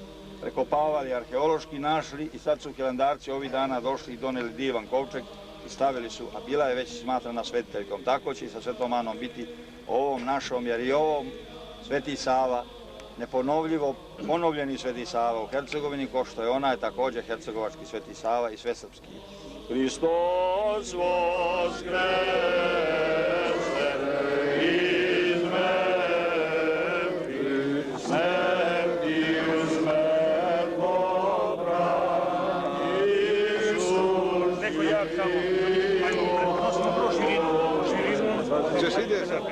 prekopavali, arheološki našli i sad su Hilandarci ovih dana došli i doneli divan kovčeg i stavili su, a bila je već smatrana svetiteljkom. Tako će i sa Svetom Anom biti ovom našom, jer i ovom Sveti Sava, neponovljivo ponovljeni Sveti Sava u Hercegovini, ko što je ona je također hercegovački Sveti Sava i svesrpski. Hristos voskrese iz mrtvih, smrti u smrt popravi Isus. Neko jak samo, ajmo, prenosimo prvo širinu. Češ ide sad?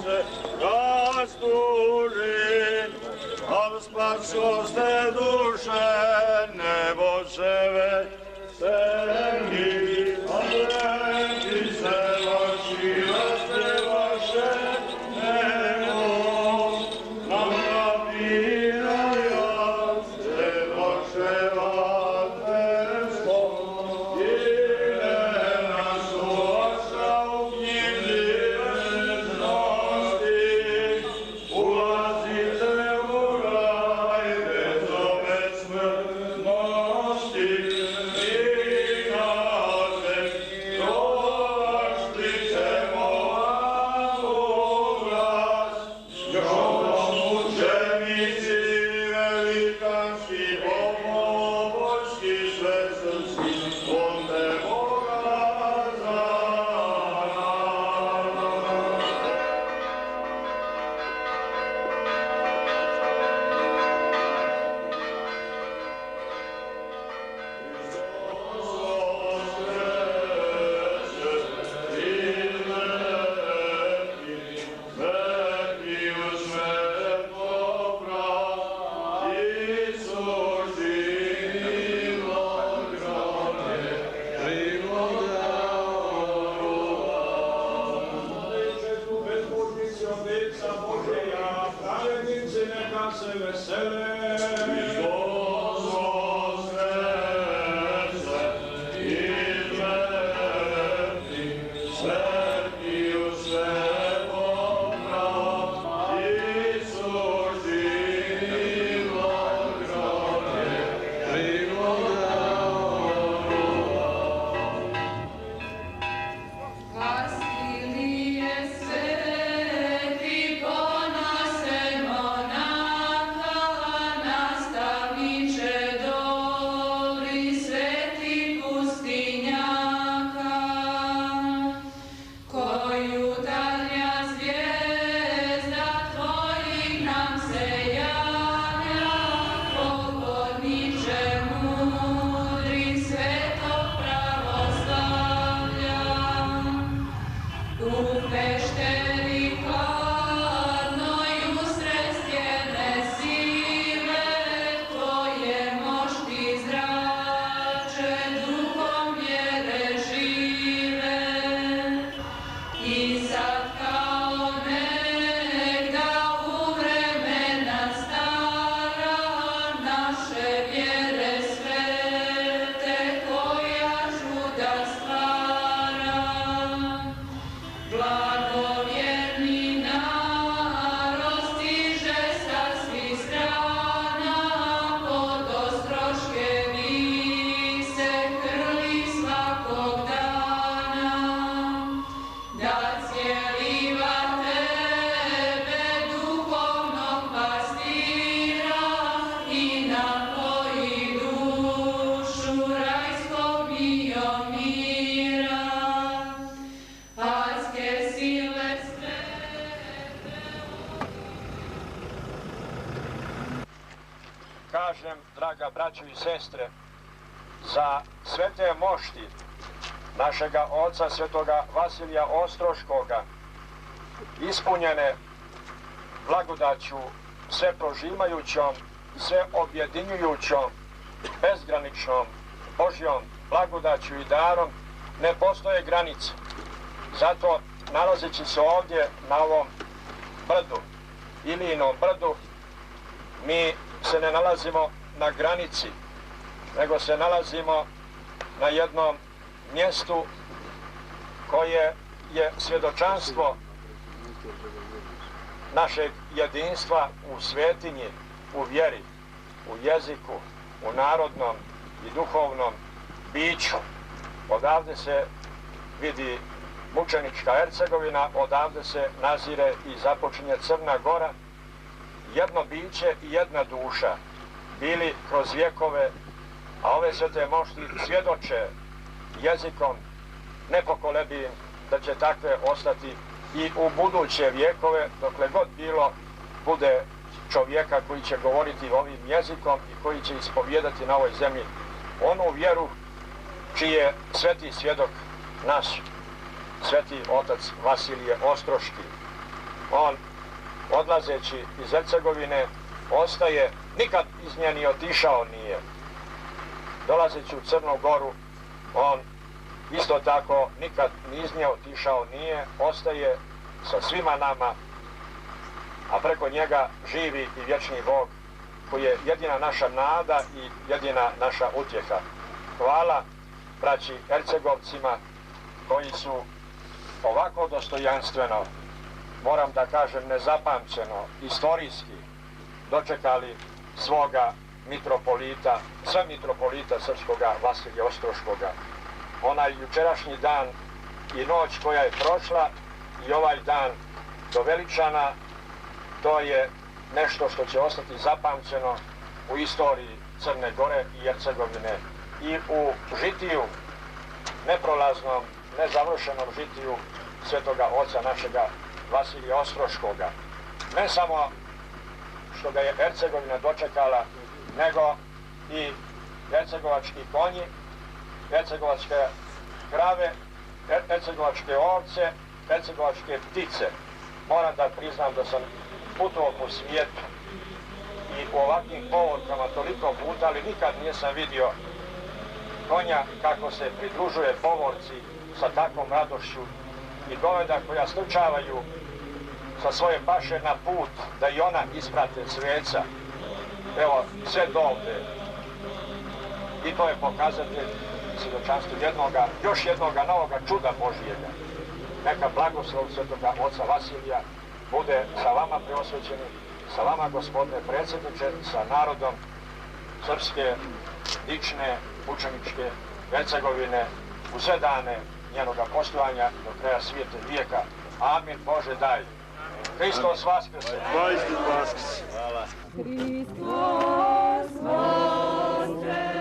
se rastuži, al spasoste duše, nebo se veseli, a vreti se vaši, raste vaše nebo, nam nabiraju se vaše vaterstvo, i ne su vaša u knjizi večnosti, ulazite u raj bez ove smrtnosti, i na zem došli ćemo vam u glas, još mučenici velikanski, pomoćki svesrpski, onde Boga za Kažem, draga braćo i sestre, za svete mošti našega oca svetoga Vasilija Ostroškoga, ispunjene blagodaću sve prožimajućom, sve objedinjujućom, bezgraničnom Božjom blagodaću i darom, ne postoje granice. Zato, nalazeći se ovdje na ovom brdu, Ilijinom brdu, mi se ne nalazimo na granici, nego se nalazimo na jednom mjestu koje je svjedočanstvo našeg jedinstva u svetinji, u vjeri, u jeziku, u narodnom i duhovnom biću. Odavde se vidi mučenička Hercegovina, odavde se nazire i započinje Crna Gora, jedno biće i jedna duša, bili kroz vjekove, a ove svete mošti svjedoče jezikom nepokolebivim da će takve ostati i u buduće vjekove, dokle god bilo bude čovjeka koji će govoriti ovim jezikom i koji će ispovijedati na ovoj zemlji onu vjeru čiji je sveti svjedok naš, sveti otac Vasilije Ostroški. on odlazeći iz Hercegovine ostaje, nikad iz nje ni otišao nije. Dolazeći u Crnu Goru, on isto tako nikad ni iz nje otišao nije, ostaje sa svima nama, a preko njega živi i vječni Bog, koji je jedina naša nada i jedina naša utjeha. Hvala braći Hercegovcima koji su ovako dostojanstveno, moram da kažem nezapamćeno, istorijski dočekali svoga mitropolita, sve mitropolita srpskoga Vasilija Ostroškoga. Onaj jučerašnji dan i noć koja je prošla i ovaj dan do Veličana, to je nešto što će ostati zapamćeno u istoriji Crne Gore i Hercegovine i u žitiju, neprolaznom, nezavršenom žitiju svetoga oca našega Vasilija Ostroškoga. Ne samo što ga je Hercegovina dočekala, nego i hercegovački konji, hercegovačke krave, hercegovačke ovce, hercegovačke ptice. Moram da priznam da sam putovao po svijetu i u ovakvim povorkama toliko puta, ali nikad nisam vidio konja kako se pridružuje povorci sa takvom radošću i goveda koja slučavaju sa svoje paše na put da i ona isprate sveca. Evo, sve dovde. I to je pokazatelj svjedočanstva još jednoga novoga čuda Božijega. Neka blagoslov svetoga oca Vasilija bude sa vama preosvećeni, sa vama gospodine predsjedniče, sa narodom srpske, dične, mučeničke Hercegovine u sve dane njenoga postojanja do kraja svijeta vijeka. Amin, Bože daj. Hristos Vaskrse! Hristos Vaskrse! Hvala. Hristos Vaskrse!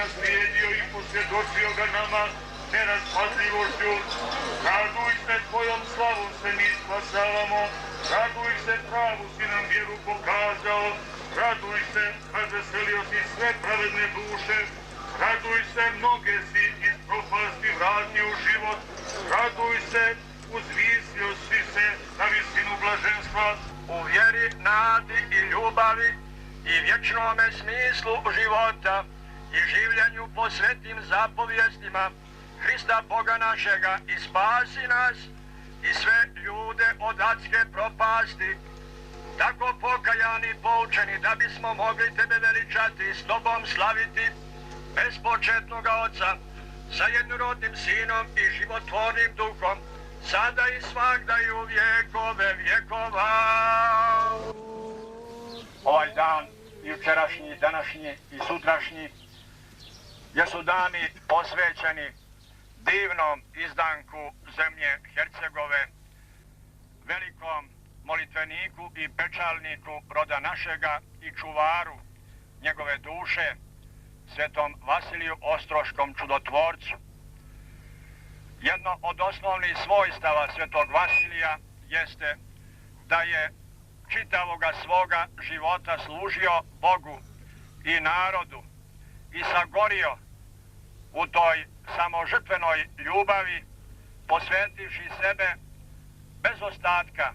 naslijedio i posvjedočio ga nama nerazpatljivošću. Raduj se, tvojom slavom se mi spasavamo, raduj se, pravu si nam vjeru pokazao, raduj se, razveselio si sve pravedne duše, raduj se, mnoge si iz propasti vratio u život, raduj se, uzvisio si se na visinu blaženstva. U vjeri, nadi i ljubavi i vječnome smislu života i življenju po svetim zapovjestima Hrista Boga našega i spasi nas i sve ljude od adske propasti, tako pokajani, poučeni, da bismo mogli tebe veličati i s tobom slaviti bespočetnoga Oca sa jednorodnim Sinom i životvornim Duhom, sada i svagda i u vjekove vjekova. Ovaj dan, jučerašnji, današnji i sutrašnji, jesu dani posvećeni divnom izdanku zemlje Hercegove, velikom molitveniku i pečalniku roda našega i čuvaru njegove duše, svetom Vasiliju Ostroškom čudotvorcu. Jedno od osnovnih svojstava svetog Vasilija jeste da je čitavoga svoga života služio Bogu i narodu i sagorio u toj samožrtvenoj ljubavi, posvetivši sebe bez ostatka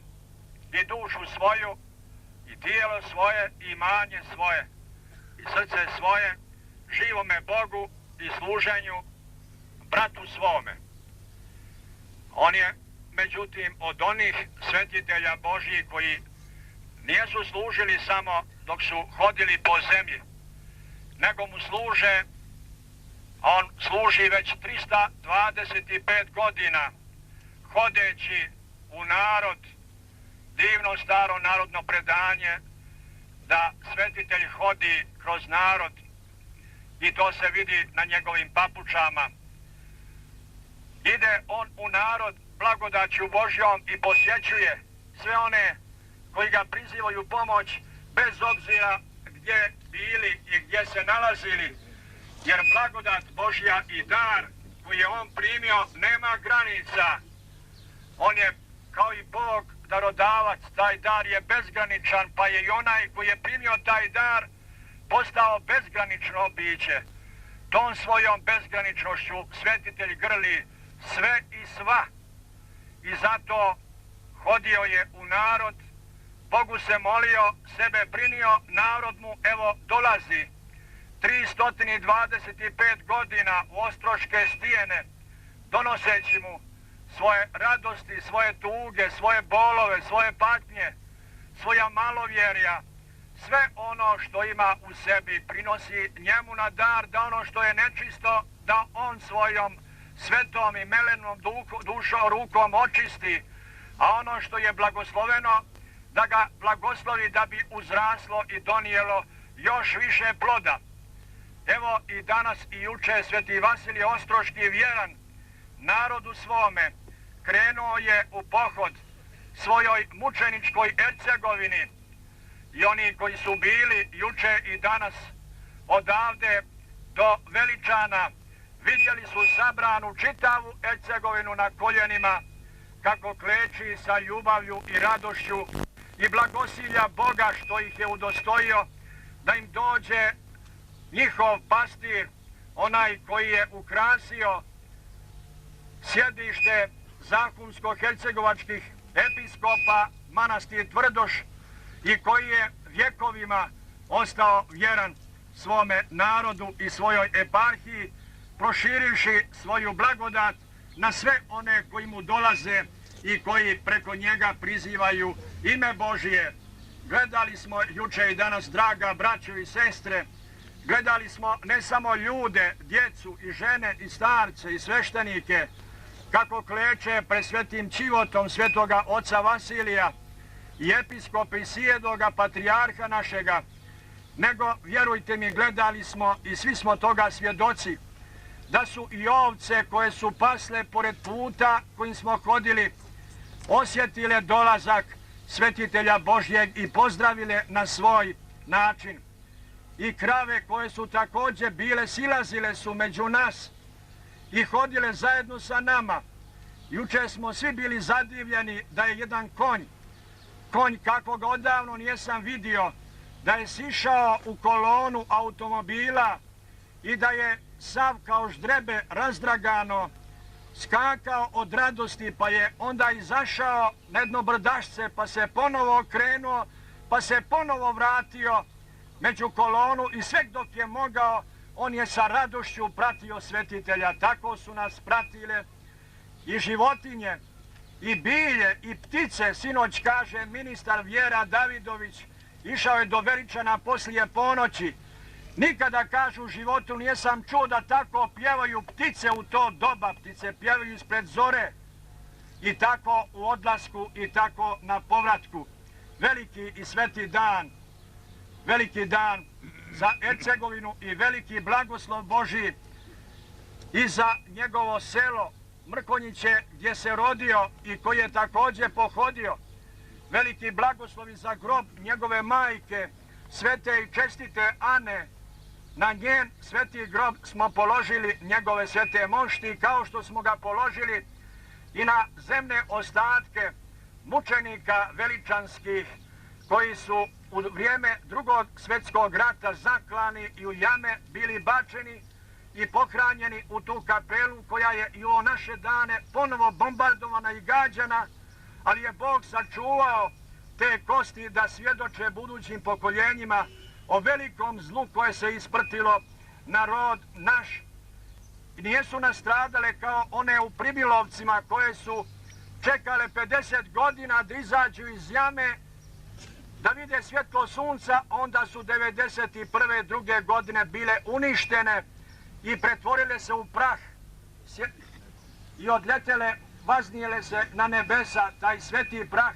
i dušu svoju i tijelo svoje i imanje svoje i srce svoje živome Bogu i služenju bratu svome. On je, međutim, od onih svetitelja Božjih koji nisu služili samo dok su hodili po zemlji, nego mu služe, on služi već 325 godina, hodeći u narod, divno staro narodno predanje, da svetitelj hodi kroz narod i to se vidi na njegovim papučama. Ide on u narod blagodaću Božjom i posjećuje sve one koji ga prizivaju pomoć bez obzira gdje bili i gdje se nalazili, jer blagodat Božja i dar koji je on primio nema granica. On je kao i Bog darodavac, taj dar je bezgraničan, pa je i onaj koji je primio taj dar postao bezgranično biće. Tom svojom bezgraničnošću svetitelj grli sve i sva i zato hodio je u narod, Bogu se molio, sebe brinio, narod mu evo dolazi 325 godina u Ostroške stijene, donoseći mu svoje radosti, svoje tuge, svoje bolove, svoje patnje, svoja malovjerja, sve ono što ima u sebi prinosi njemu na dar, da ono što je nečisto, da on svojom svetom i melenom dušom, rukom očisti, a ono što je blagosloveno, da ga blagoslovi da bi uzraslo i donijelo još više ploda. Evo i danas i juče sveti Vasilij Ostroški vjeran narodu svome krenuo je u pohod svojoj mučeničkoj Ercegovini i oni koji su bili juče i danas odavde do Veličana vidjeli su sabranu čitavu Ercegovinu na koljenima kako kleči sa ljubavlju i radošću i blagosilja Boga što ih je udostojio da im dođe njihov pastir, onaj koji je ukrasio sjedište zahumsko-hercegovačkih episkopa manastir Tvrdoš i koji je vjekovima ostao vjeran svome narodu i svojoj eparhiji, proširivši svoju blagodat na sve one koji mu dolaze i koji preko njega prizivaju ime Božije. Gledali smo juče i danas, draga braćo i sestre, gledali smo ne samo ljude, djecu i žene i starce i sveštenike, kako kleče pred svetim čivotom svetoga oca Vasilija i episkopa i sijedoga patrijarha našega, nego, vjerujte mi, gledali smo i svi smo toga svjedoci, da su i ovce koje su pasle pored puta kojim smo hodili, osjetile dolazak svetitelja Božjeg i pozdravile na svoj način. i krave koje su također bile, silazile su među nas i hodile zajedno sa nama. Juče smo svi bili zadivljeni da je jedan konj kakvog odavno nisam vidio, da je sišao u kolonu automobila i da je sav kao ždrebe razdragano skakao od radosti, pa je onda izašao na jedno brdašce, pa se ponovo okrenuo, pa se ponovo vratio među kolonu i sve dok je mogao, on je sa radošću pratio svetitelja. Tako su nas pratile i životinje, i bilje, i ptice. Sinoć, kaže ministar Vjera Davidović, išao je do Veričana poslije ponoći. Nikada, kažu, u životu nisam čuo da tako pjevaju ptice u to doba. Ptice pjevaju ispred zore. I tako u odlasku i tako na povratku. Veliki i sveti dan, veliki dan za Hercegovinu i veliki blagoslov Božji i za njegovo selo Mrkonjiće gdje se rodio i koji je također pohodio. Veliki blagoslovi za grob njegove majke, svete i čestite Ane. Na njen sveti grob smo položili njegove svete mošti, kao što smo ga položili i na zemne ostatke mučenika veličanskih koji su u vrijeme Drugog svjetskog rata zaklani i u jame bili bačeni i pohranjeni u tu kapelu koja je i u naše dane ponovo bombardovana i gađana, ali je Bog sačuvao te kosti da svjedoče budućim pokoljenjima o velikom zlu koje se isprtilo narod naš. I nijesu nastradale kao one u Pribilovcima koje su čekale 50 godina da izađu iz jame, da vide svjetlo sunca, onda su 91. druge godine bile uništene i pretvorile se u prah i odletele, vaznijele se na nebesa, taj sveti prah,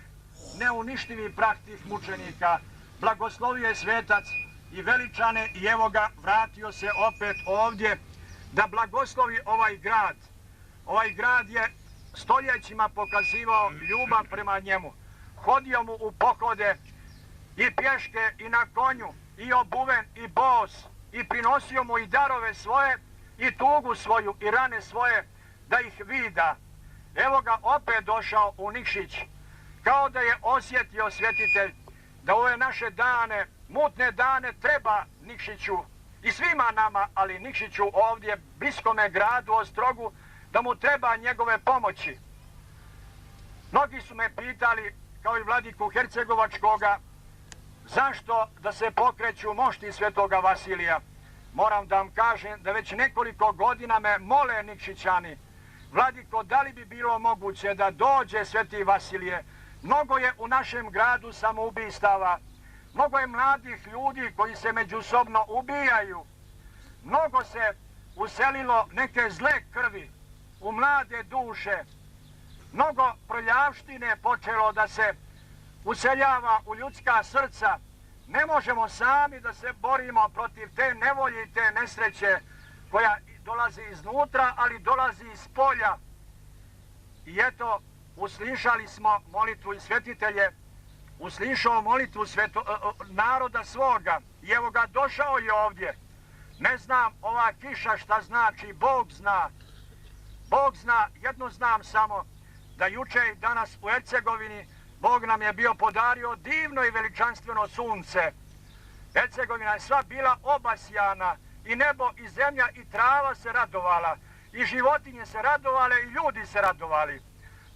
neuništivi prah tih mučenika. Blagoslovio je svetac i Veličane i evo ga, vratio se opet ovdje da blagoslovi ovaj grad. Ovaj grad je stoljećima pokazivao ljubav prema njemu. Hodio mu u pohode i pješke i na konju i obuven i bos i prinosio mu i darove svoje i tugu svoju i rane svoje da ih vida. Evo ga opet došao u Nikšić, kao da je osjetio svjetitelj da ove naše dane, mutne dane, treba Nikšiću i svima nama, ali Nikšiću ovdje, bliskome gradu Ostrogu, da mu treba njegove pomoći. Mnogi su me pitali, kao i vladiku Hercegovačkoga, zašto da se pokreću mošti svetoga Vasilija. Moram da vam kažem da već nekoliko godina me mole Nikšićani, vladiko, da li bi bilo moguće da dođe sveti Vasilije? Mnogo je u našem gradu samoubistava, mnogo je mladih ljudi koji se međusobno ubijaju, mnogo se uselilo neke zle krvi u mlade duše, mnogo prljavštine počelo da se useljava u ljudska srca. Ne možemo sami da se borimo protiv te nevolje i te nesreće koja dolazi iznutra, ali dolazi iz polja. I eto, uslišali smo molitvu i svetitelje, uslišao molitvu naroda svoga i evo ga, došao je ovdje. Ne znam ova kiša šta znači, Bog zna. Bog zna, jedno znam samo, da juče i danas u Hercegovini Bog nam je bio podario divno i veličanstveno sunce. Hercegovina je sva bila obasjana i nebo i zemlja i trava se radovala i životinje se radovale i ljudi se radovali.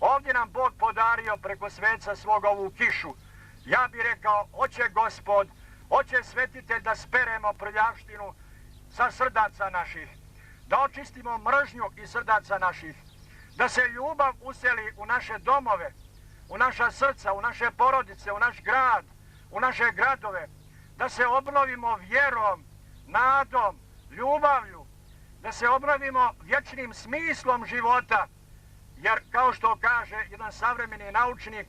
Ovdje nam Bog podario preko sveca svoga ovu kišu. Ja bih rekao, oće Gospod, oće svetitelj da speremo prljavštinu sa srdaca naših, da očistimo mržnju iz srdaca naših, da se ljubav useli u naše domove, u naša srca, u naše porodice, u naš grad, u naše gradove, da se obnovimo vjerom, nadom, ljubavlju, da se obnovimo vječnim smislom života, jer kao što kaže jedan savremeni naučnik,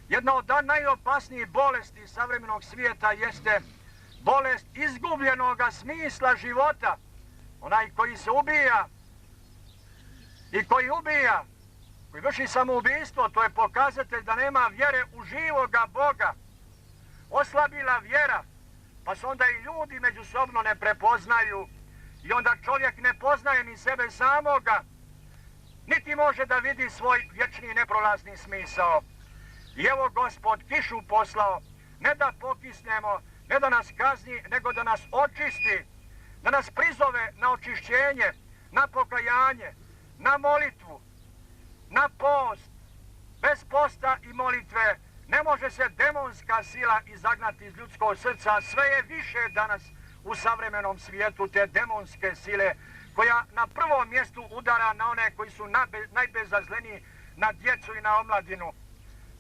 jedna od najopasnijih bolesti savremenog svijeta jeste bolest izgubljenoga smisla života. Onaj koji se ubija i koji ubija, koji vrši samoubistvo, to je pokazatelj da nema vjere u živoga Boga. Oslabila vjera, pa se onda i ljudi međusobno ne prepoznaju i onda čovjek ne poznaje ni sebe samoga, niti može da vidi svoj vječni i neprolazni smisao. I evo Gospod kišu poslao, ne da pokisnemo, ne da nas kazni, nego da nas očisti, da nas prizove na očišćenje, na pokajanje, na molitvu, na post. Bez posta i molitve ne može se demonska sila izagnati iz ljudskog srca. Sve je više danas u savremenom svijetu te demonske sile koja na prvom mjestu udara na one koji su najbezazleniji, na djecu i na omladinu.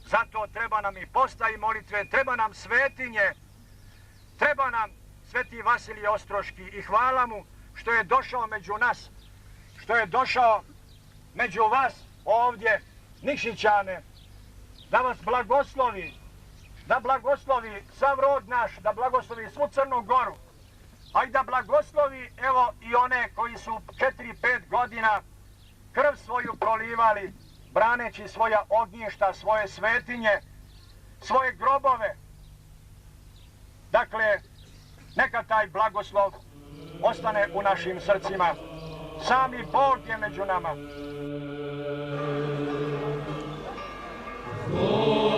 Zato treba nam i posta i molitve, treba nam svetinje, treba nam Sveti Vasilije Ostroški i hvala mu što je došao među nas, što je došao među vas ovdje, Nikšićane, da vas blagoslovi, da blagoslovi sav rod naš, da blagoslovi svu Crnu Goru, a i da blagoslovi evo i one koji su 4-5 godina krv svoju prolivali, braneći svoja ognjišta, svoje svetinje, svoje grobove. Dakle, neka taj blagoslov ostane u našim srcima. Sami Bog je među nama. Yeah.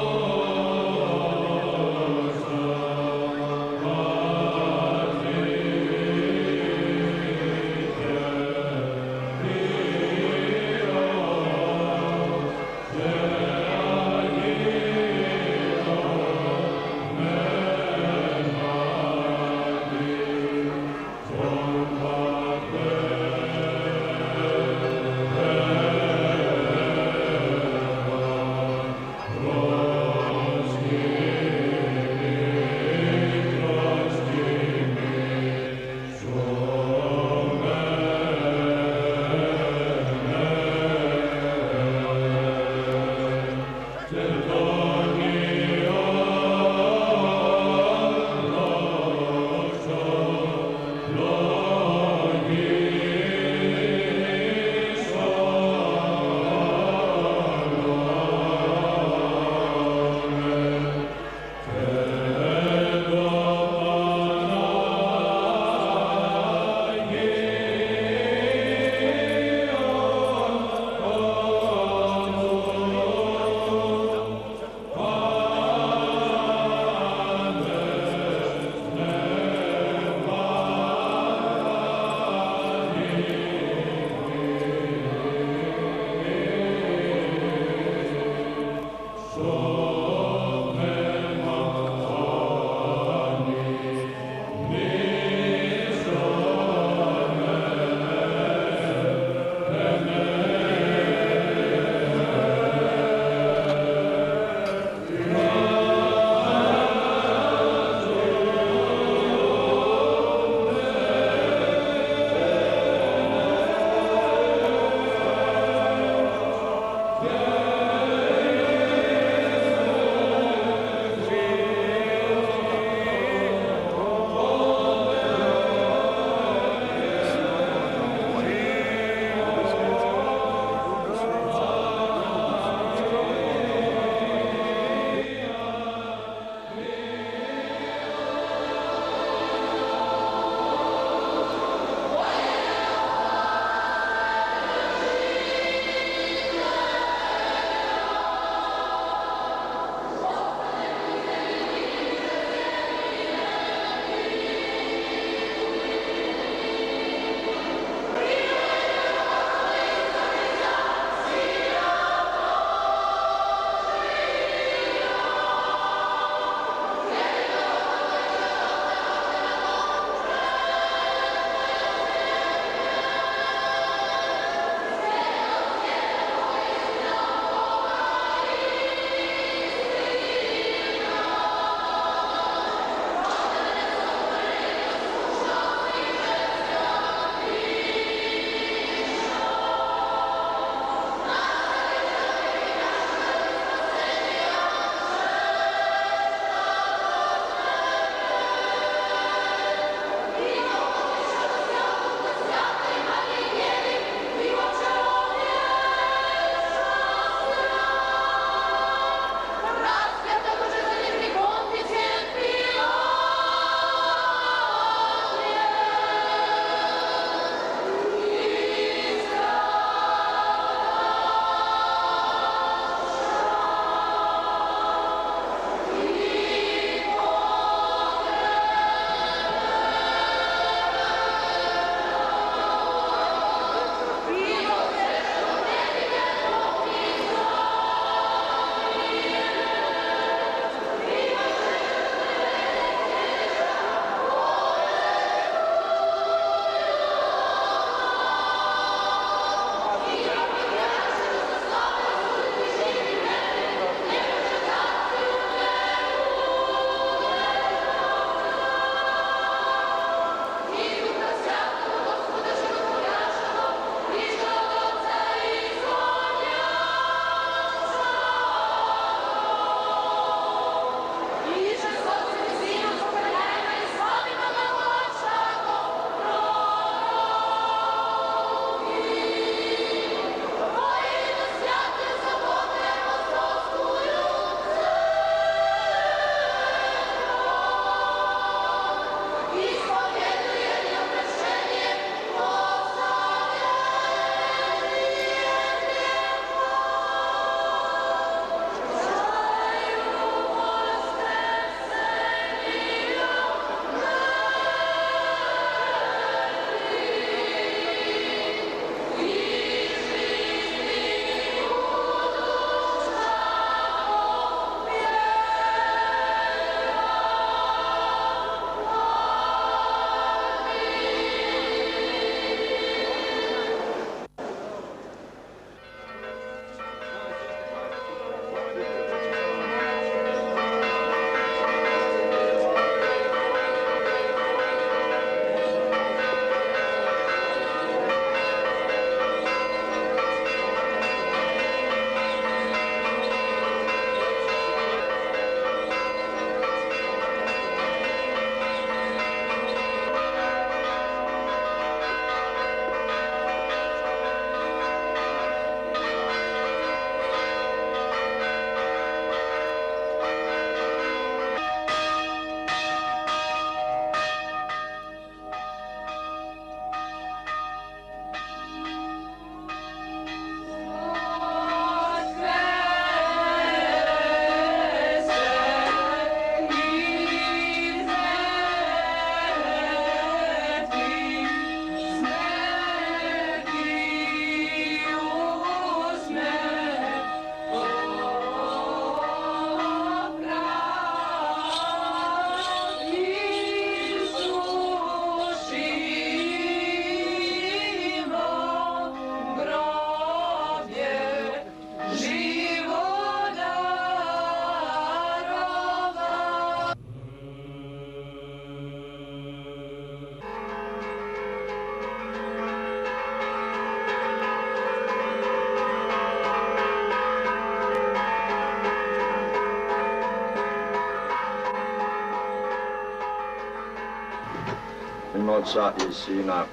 Oca i Sina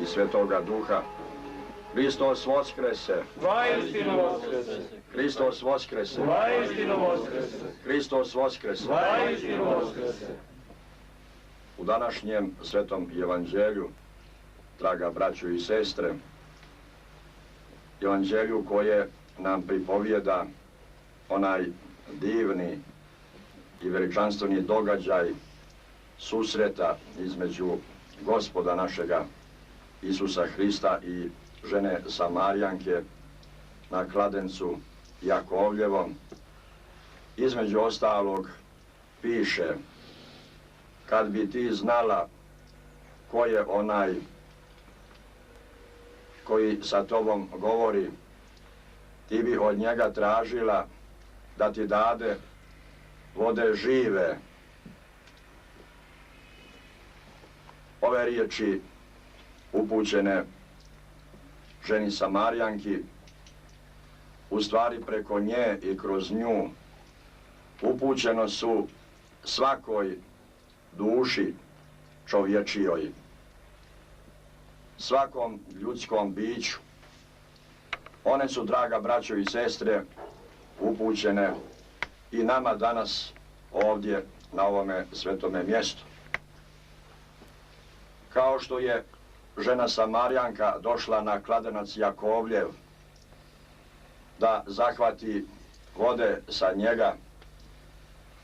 i Svetoga Duha. Hristos Voskrese! Vaistinu Voskrese! Hristos Voskrese! Vaistinu Voskrese! Hristos Voskrese! Vaistinu Voskrese! U današnjem Svetom Evanđelju, draga braćo i sestre, Evanđelju koje nam pripovijeda onaj divni i veličanstveni događaj susreta između Gospoda našega Isusa Hrista i žene Samarijanke na kladencu Jakovljevom. Između ostalog piše: kad bi ti znala ko je onaj koji sa tobom govori, ti bi od njega tražila da ti dade vode žive. Ove riječi upućene ženi Samarijanki, u stvari preko nje i kroz nju, upućeno su svakoj duši čovječijoj, svakom ljudskom biću. One su, draga braćo i sestre, upućene i nama danas ovdje na ovome svetome mjestu. Kao što je žena Samarijanka došla na kladenac Jakovljev da zahvati vode sa njega,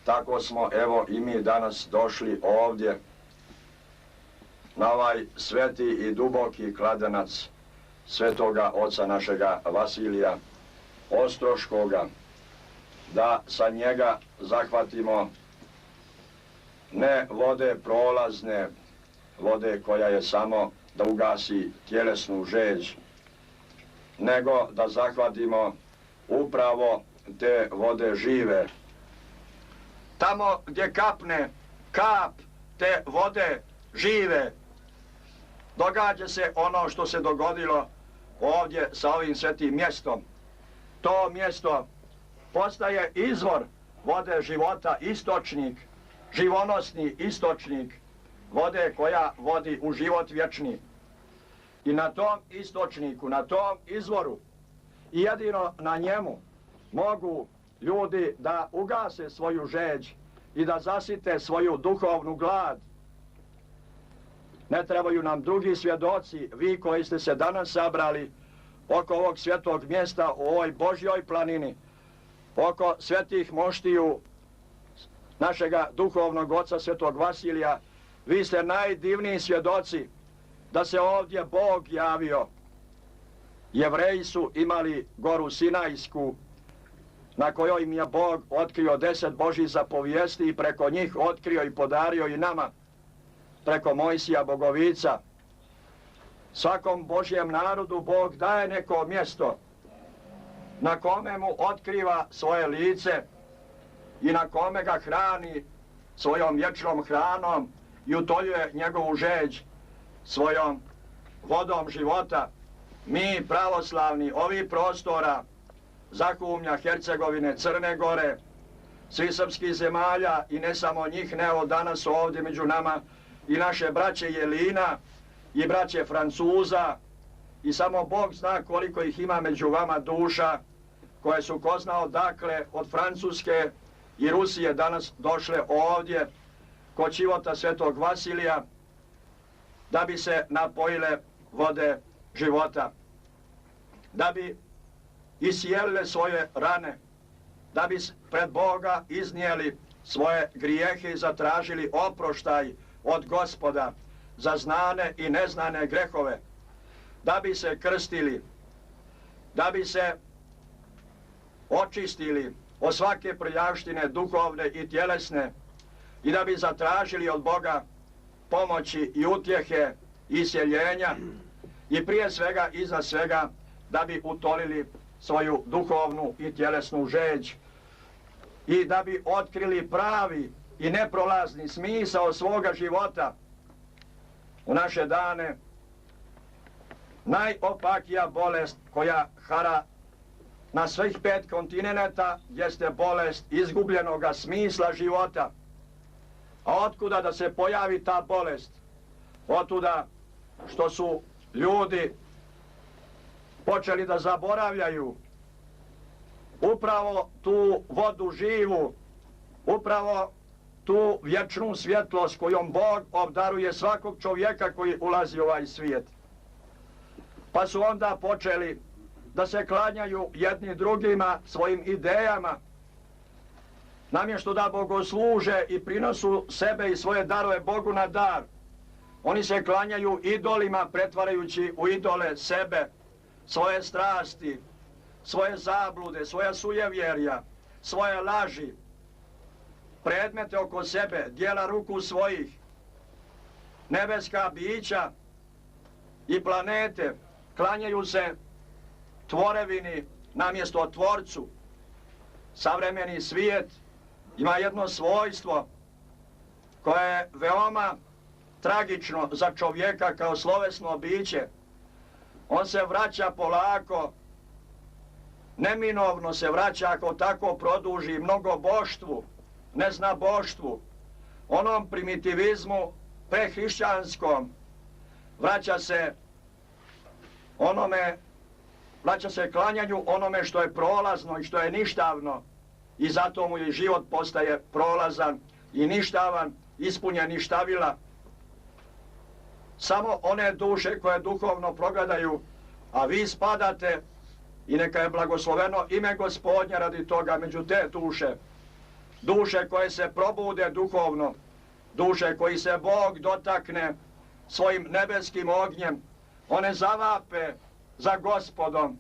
tako smo evo i mi danas došli ovdje na ovaj sveti i duboki kladenac svetoga oca našega Vasilija Ostroškoga, da sa njega zahvatimo ne vode prolazne, vode koja je samo da ugasi tjelesnu žeđ, nego da zahvatimo upravo te vode žive. Tamo gdje kapne kap te vode žive, događa se ono što se dogodilo ovdje sa ovim svetim mjestom. To mjesto postaje izvor vode života, istočnik, živonosni istočnik, vode koja vodi u život vječni. I na tom istočniku, na tom izvoru, i jedino na njemu mogu ljudi da ugase svoju žeđ i da zasite svoju duhovnu glad. Ne trebaju nam drugi svjedoci, vi koji ste se danas sabrali oko ovog svetog mjesta u ovoj Božjoj planini, oko svetih moštiju našega duhovnog oca svetog Vasilija. Vi ste najdivniji svjedoci da se ovdje Bog javio. Jevreji su imali goru Sinajsku, na kojoj im je Bog otkrio 10 Božjih zapovijesti i preko njih otkrio i podario i nama, preko Mojsija Bogovica. Svakom Božjem narodu Bog daje neko mjesto na kome mu otkriva svoje lice i na kome ga hrani svojom vječnom hranom i utoljuje njegovu žeđ svojom vodom života. Mi pravoslavni ovih prostora, Zahumlja, Hercegovine, Crne Gore, svih srpskih zemalja i ne samo njih, nego danas ovdje među nama i naše braće Jelina i braće Francuza, i samo Bog zna koliko ih ima među vama duša koje su ko zna odakle od Francuske i Rusije danas došle ovdje kod života svetog Vasilija da bi se napojile vode života, da bi iscijelile svoje rane, da bi pred Boga iznijeli svoje grijehe i zatražili oproštaj od Gospoda za znane i neznane grehove, da bi se krstili, da bi se očistili od svake prljavštine duhovne i tjelesne i da bi zatražili od Boga pomoći i utjehe i isjeljenja i prije svega i za svega da bi utolili svoju duhovnu i tjelesnu žeđ i da bi otkrili pravi i neprolazni smisao svoga života. U naše dane najopakija bolest koja hara na svih 5 kontinenata jeste bolest izgubljenoga smisla života. A otkuda da se pojavi ta bolest? Otuda što su ljudi počeli da zaboravljaju upravo tu vodu živu, upravo tu vječnu svjetlost kojom Bog obdaruje svakog čovjeka koji ulazi u ovaj svijet. Pa su onda počeli da se klanjaju jedni drugima svojim idejama, namjesto da bogosluže i prinosu sebe i svoje darove Bogu na dar. Oni se klanjaju idolima, pretvarajući u idole sebe, svoje strasti, svoje zablude, svoja sujevjerja, svoje laži, predmete oko sebe, dijela ruku svojih, nebeska bića i planete. Klanjaju se tvorevini namjesto tvorcu. Savremeni svijet ima jedno svojstvo koje je veoma tragično za čovjeka kao slovesno biće. On se vraća polako, neminovno se vraća ako tako produži mnogoboštvu, neznaboštvu, onom primitivizmu prehrišćanskom. Vraća se klanjanju onome što je prolazno i što je ništavno i zato mu i život postaje prolazan i ništavan, ispunjen ništavila. Samo one duše koje duhovno progledaju, a vi spadate i neka je blagosloveno ime Gospodnje radi toga među te duše. Duše koje se probude duhovno, duše koji se Bog dotakne svojim nebeskim ognjem, one zavape za Gospodom,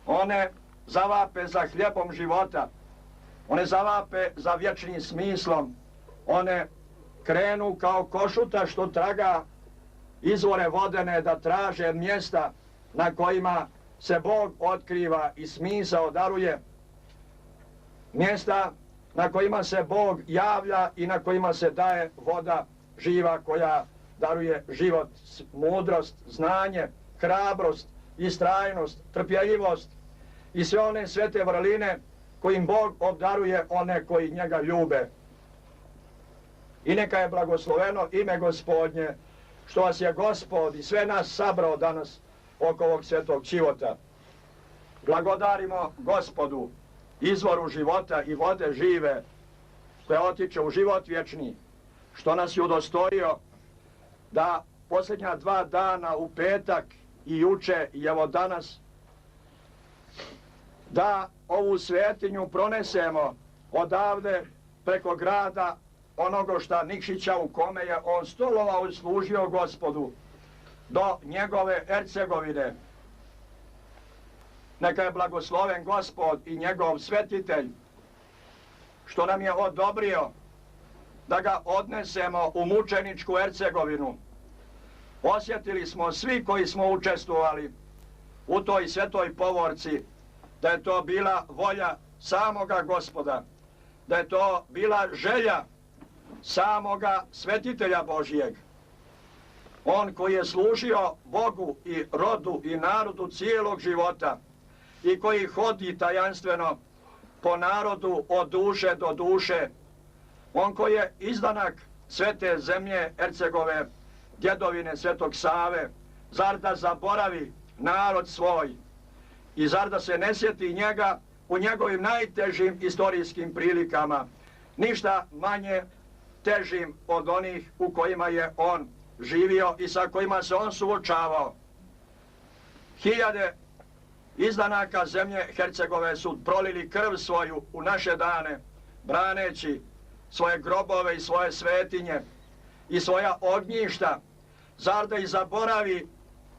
one zavape za hljebom života, one zavape za vječnim smislom, one krenu kao košuta što traga izvore vodene da traže mjesta na kojima se Bog otkriva i smisao daruje, mjesta na kojima se Bog javlja i na kojima se daje voda živa koja daruje život, mudrost, znanje, hrabrost, istrajnost, trpjeljivost i sve one svete vrline kojim Bog obdaruje one koji njega ljube. I neka je blagosloveno ime Gospodnje što vas je Gospod i sve nas sabrao danas oko ovog svetog čivota. Blagodarimo Gospodu, izvoru života i vode žive, koja otiče u život vječni, što nas je udostojio da posljednja 2 dana u petak i juče i evo danas, da ovu svetinju pronesemo odavde preko grada onoga šta Nikšića u kome je on stolovao i služio Gospodu do njegove Ercegovine. Neka je blagosloven Gospod i njegov svetitelj što nam je odobrio da ga odnesemo u mučeničku Ercegovinu. Osjetili smo svi koji smo učestvovali u toj svetoj povorci da je to bila volja samoga Gospoda, da je to bila želja samoga svetitelja Božijeg. On koji je služio Bogu i rodu i narodu cijelog života i koji hodi tajanstveno po narodu od duše do duše. On koji je izdanak svete zemlje Ercegove, djedovine Svetog Save, zar da zaboravi narod svoj i zar da se ne sjeti njega u njegovim najtežim istorijskim prilikama, ništa manje težim od onih u kojima je on živio i sa kojima se on suočavao. Hiljade izdanaka zemlje Hercegove su prolili krv svoju u naše dane, braneći svoje grobove i svoje svetinje i svoja ognjišta, zar da i zaboravi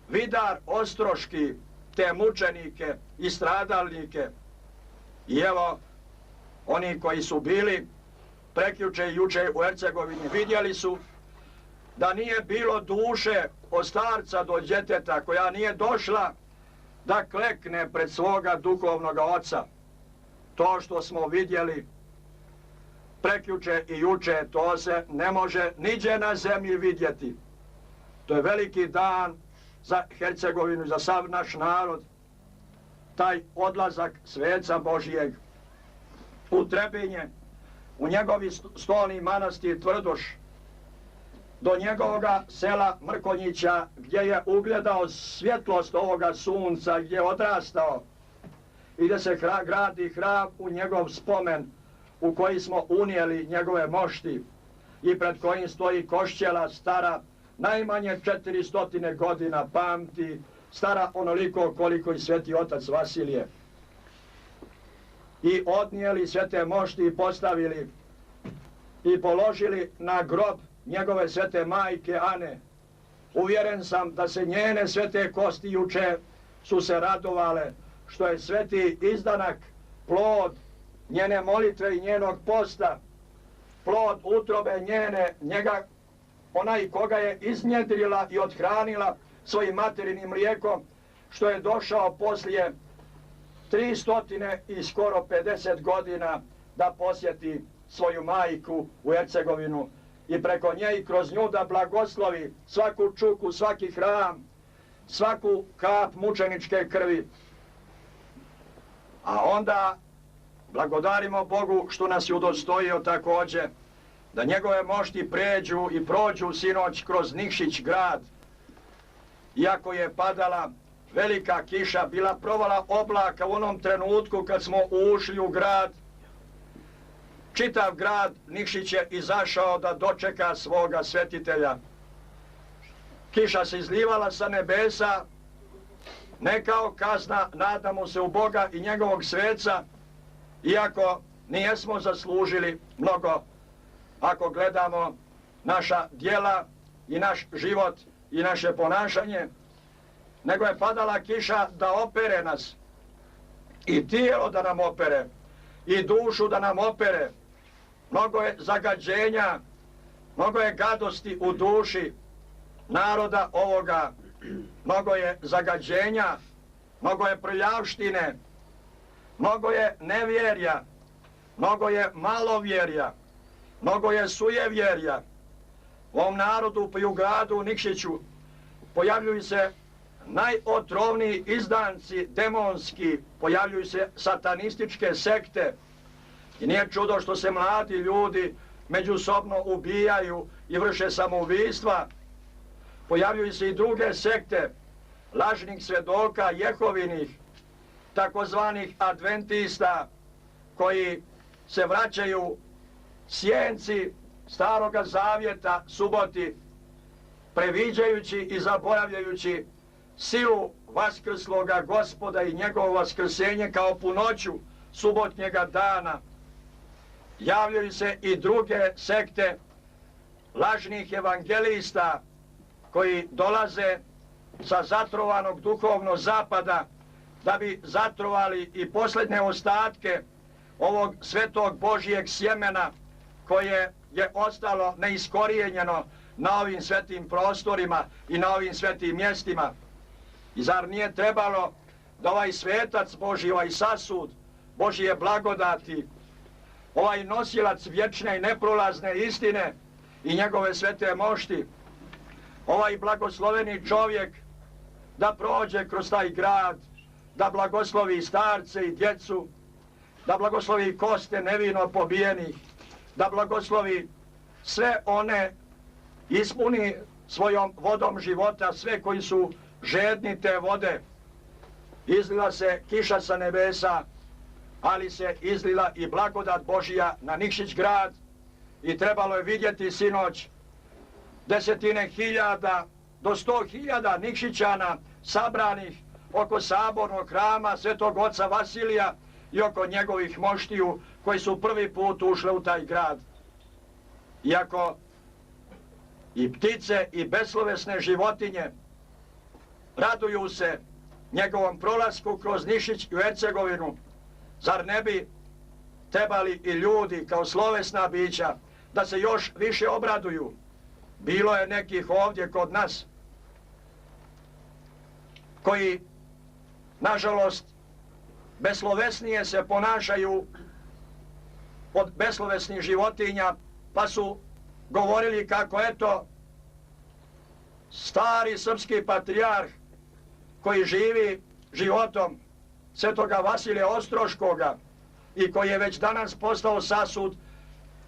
Vidar Ostroški, te mučenike i stradalnike. I evo, oni koji su bili prekjuče i juče u Hercegovini vidjeli su da nije bilo duše od starca do djeteta koja nije došla da klekne pred svoga duhovnog oca. To što smo vidjeli prekjuče i juče, to se ne može niđe na zemlji vidjeti. To je veliki dan za Hercegovinu, za sav naš narod, taj odlazak sveca Božijeg u Trebinje, u njegovi stolni manastir Tvrdoš, do njegovoga sela Mrkonjića, gdje je ugledao svjetlost ovoga sunca, gdje je odrastao i gdje se gradi hram u njegov spomen, u koji smo unijeli njegove mošti i pred kojim stoji košćela stara najmanje 400 godina pamti, stara onoliko koliko i sveti otac Vasilije. I odnijeli sve te mošti i postavili i položili na grob njegove svete majke Ane. Uvjeren sam da se njene svete kosti juče su se radovale što je sveti izdanak, plod njene molitve i njenog posta, plod utrobe njega, onaj koga je iznjedrila i othranila svojim materinim mlijekom, što je došao poslije 300 i skoro 50 godina da posjeti svoju majku u Hercegovinu i preko nje i kroz nju da blagoslovi svaku čuku, svaki hram, svaku kap mučeničke krvi. A onda blagodarimo Bogu što nas je udostojio također da njegove mošti pređu i prođu sinoć kroz Nikšić grad. Iako je padala velika kiša, bila provala oblaka u onom trenutku kad smo ušli u grad, čitav grad Nikšić je izašao da dočeka svoga svetitelja. Kiša se izlivala sa nebesa, ne kao kazna, nadamo se u Boga i njegovog sveca, iako nijesmo zaslužili mnogo ako gledamo naša djela i naš život i naše ponašanje, nego je padala kiša da opere nas i tijelo da nam opere i dušu da nam opere. Mnogo je zagađenja, mnogo je gadosti u duši naroda ovoga, mnogo je zagađenja, mnogo je prljavštine, mnogo je nevjerja, mnogo je malovjerja, mnogo je sujevjerja. U ovom narodu, pa i u gradu u Nikšiću pojavljuju se najotrovniji izdanci demonski, pojavljuju se satanističke sekte i nije čudo što se mladi ljudi međusobno ubijaju i vrše samoubistva. Pojavljuju se i druge sekte lažnih svedoka Jehovinih, takozvanih adventista, koji se vraćaju sjenci Staroga Zavjeta suboti, previđajući i zaboravljajući silu vaskrsloga Gospoda i njegovo vaskrsenje kao punoću subotnjega dana. Javljaju se i druge sekte lažnih evangelista koji dolaze sa zatrovanog duhovnog zapada da bi zatrovali i posljednje ostatke ovog svetog Božijeg sjemena koje je ostalo neiskorijenjeno na ovim svetim prostorima i na ovim svetim mjestima. I zar nije trebalo da ovaj svetac Božji, ovaj sasud Božije blagodati, ovaj nosilac vječne i neprolazne istine i njegove svete mošti, ovaj blagosloveni čovjek da prođe kroz taj grad, da blagoslovi starce i djecu, da blagoslovi koste nevino pobijenih, da blagoslovi sve one, ispuni svojom vodom života sve koji su žedni te vode. Izlila se kiša sa nebesa, ali se izlila i blagodat Božija na Nikšić grad i trebalo je vidjeti sinoć desetine hiljada do 100.000 Nikšićana sabranih oko sabornog hrama svetog oca Vasilija i oko njegovih moštiju koji su prvi put ušle u taj grad. Iako i ptice i beslovesne životinje raduju se njegovom prolasku kroz Nikšić i u Hercegovinu, zar ne bi trebali i ljudi kao slovesna bića da se još više obraduju? Bilo je nekih ovdje kod nas koji, nažalost, beslovesnije se ponašaju od beslovesnih životinja, pa su govorili kako eto stari srpski patrijarh koji živi životom svetoga Vasilija Ostroškoga i koji je već danas postao sasud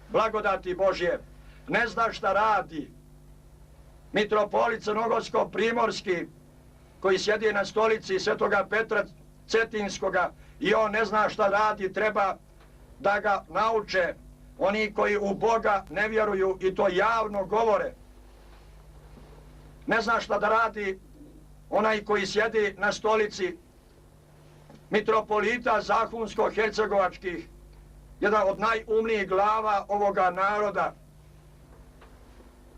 blagodati Božje, ne zna šta radi, mitropolit Crnogorsko-primorski, koji sjedi na stolici Svetoga Petra Cetinskoga i on ne zna šta radi, treba da ga nauče oni koji u Boga ne vjeruju i to javno govore. Ne zna šta da radi onaj koji sjedi na stolici mitropolita Zahumsko-Hercegovačkih, jedan od najumnijih glava ovoga naroda,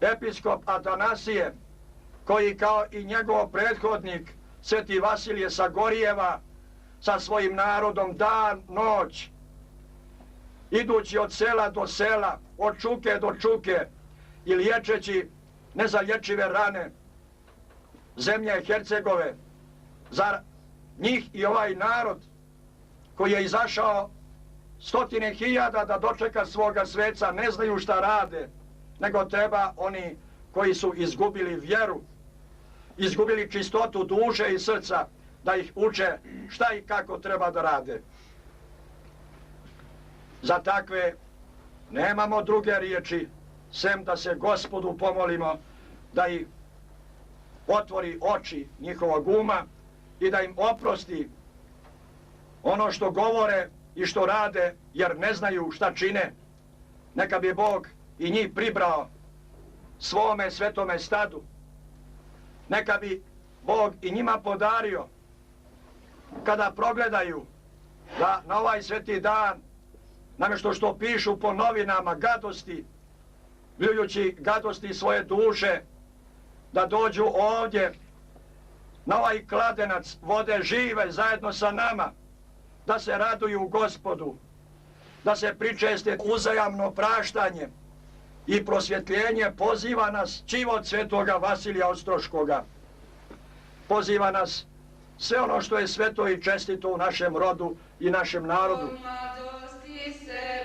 episkop Atanasije, koji kao i njegov prethodnik Sveti Vasilije sa Gorijeva sa svojim narodom dan, noć, idući od sela do sela, od čuke do čuke i liječeći nezalječive rane zemlje Hercegove, za njih i ovaj narod koji je izašao 100.000 da dočeka svoga sveca, ne znaju šta rade, nego treba oni koji su izgubili vjeru, izgubili čistotu duše i srca, da ih uče šta i kako treba da rade. Za takve nemamo druge riječi, sem da se Gospodu pomolimo da ih otvori oči njihovog uma i da im oprosti ono što govore i što rade, jer ne znaju šta čine. Neka bi Bog i njih pribrao svome svetome stadu. Neka bi Bog i njima podario, kada progledaju da na ovaj sveti dan, namjesto što pišu po novinama gadosti, bljujući gadosti svoje duše, da dođu ovdje na ovaj kladenac vode žive zajedno sa nama, da se raduju Gospodu, da se pričeste uzajamno praštanje i prosvjetljenje. Poziva nas čivot svetoga Vasilija Ostroškoga. Poziva nas sve ono što je sveto i čestito u našem rodu i našem narodu. O mladosti se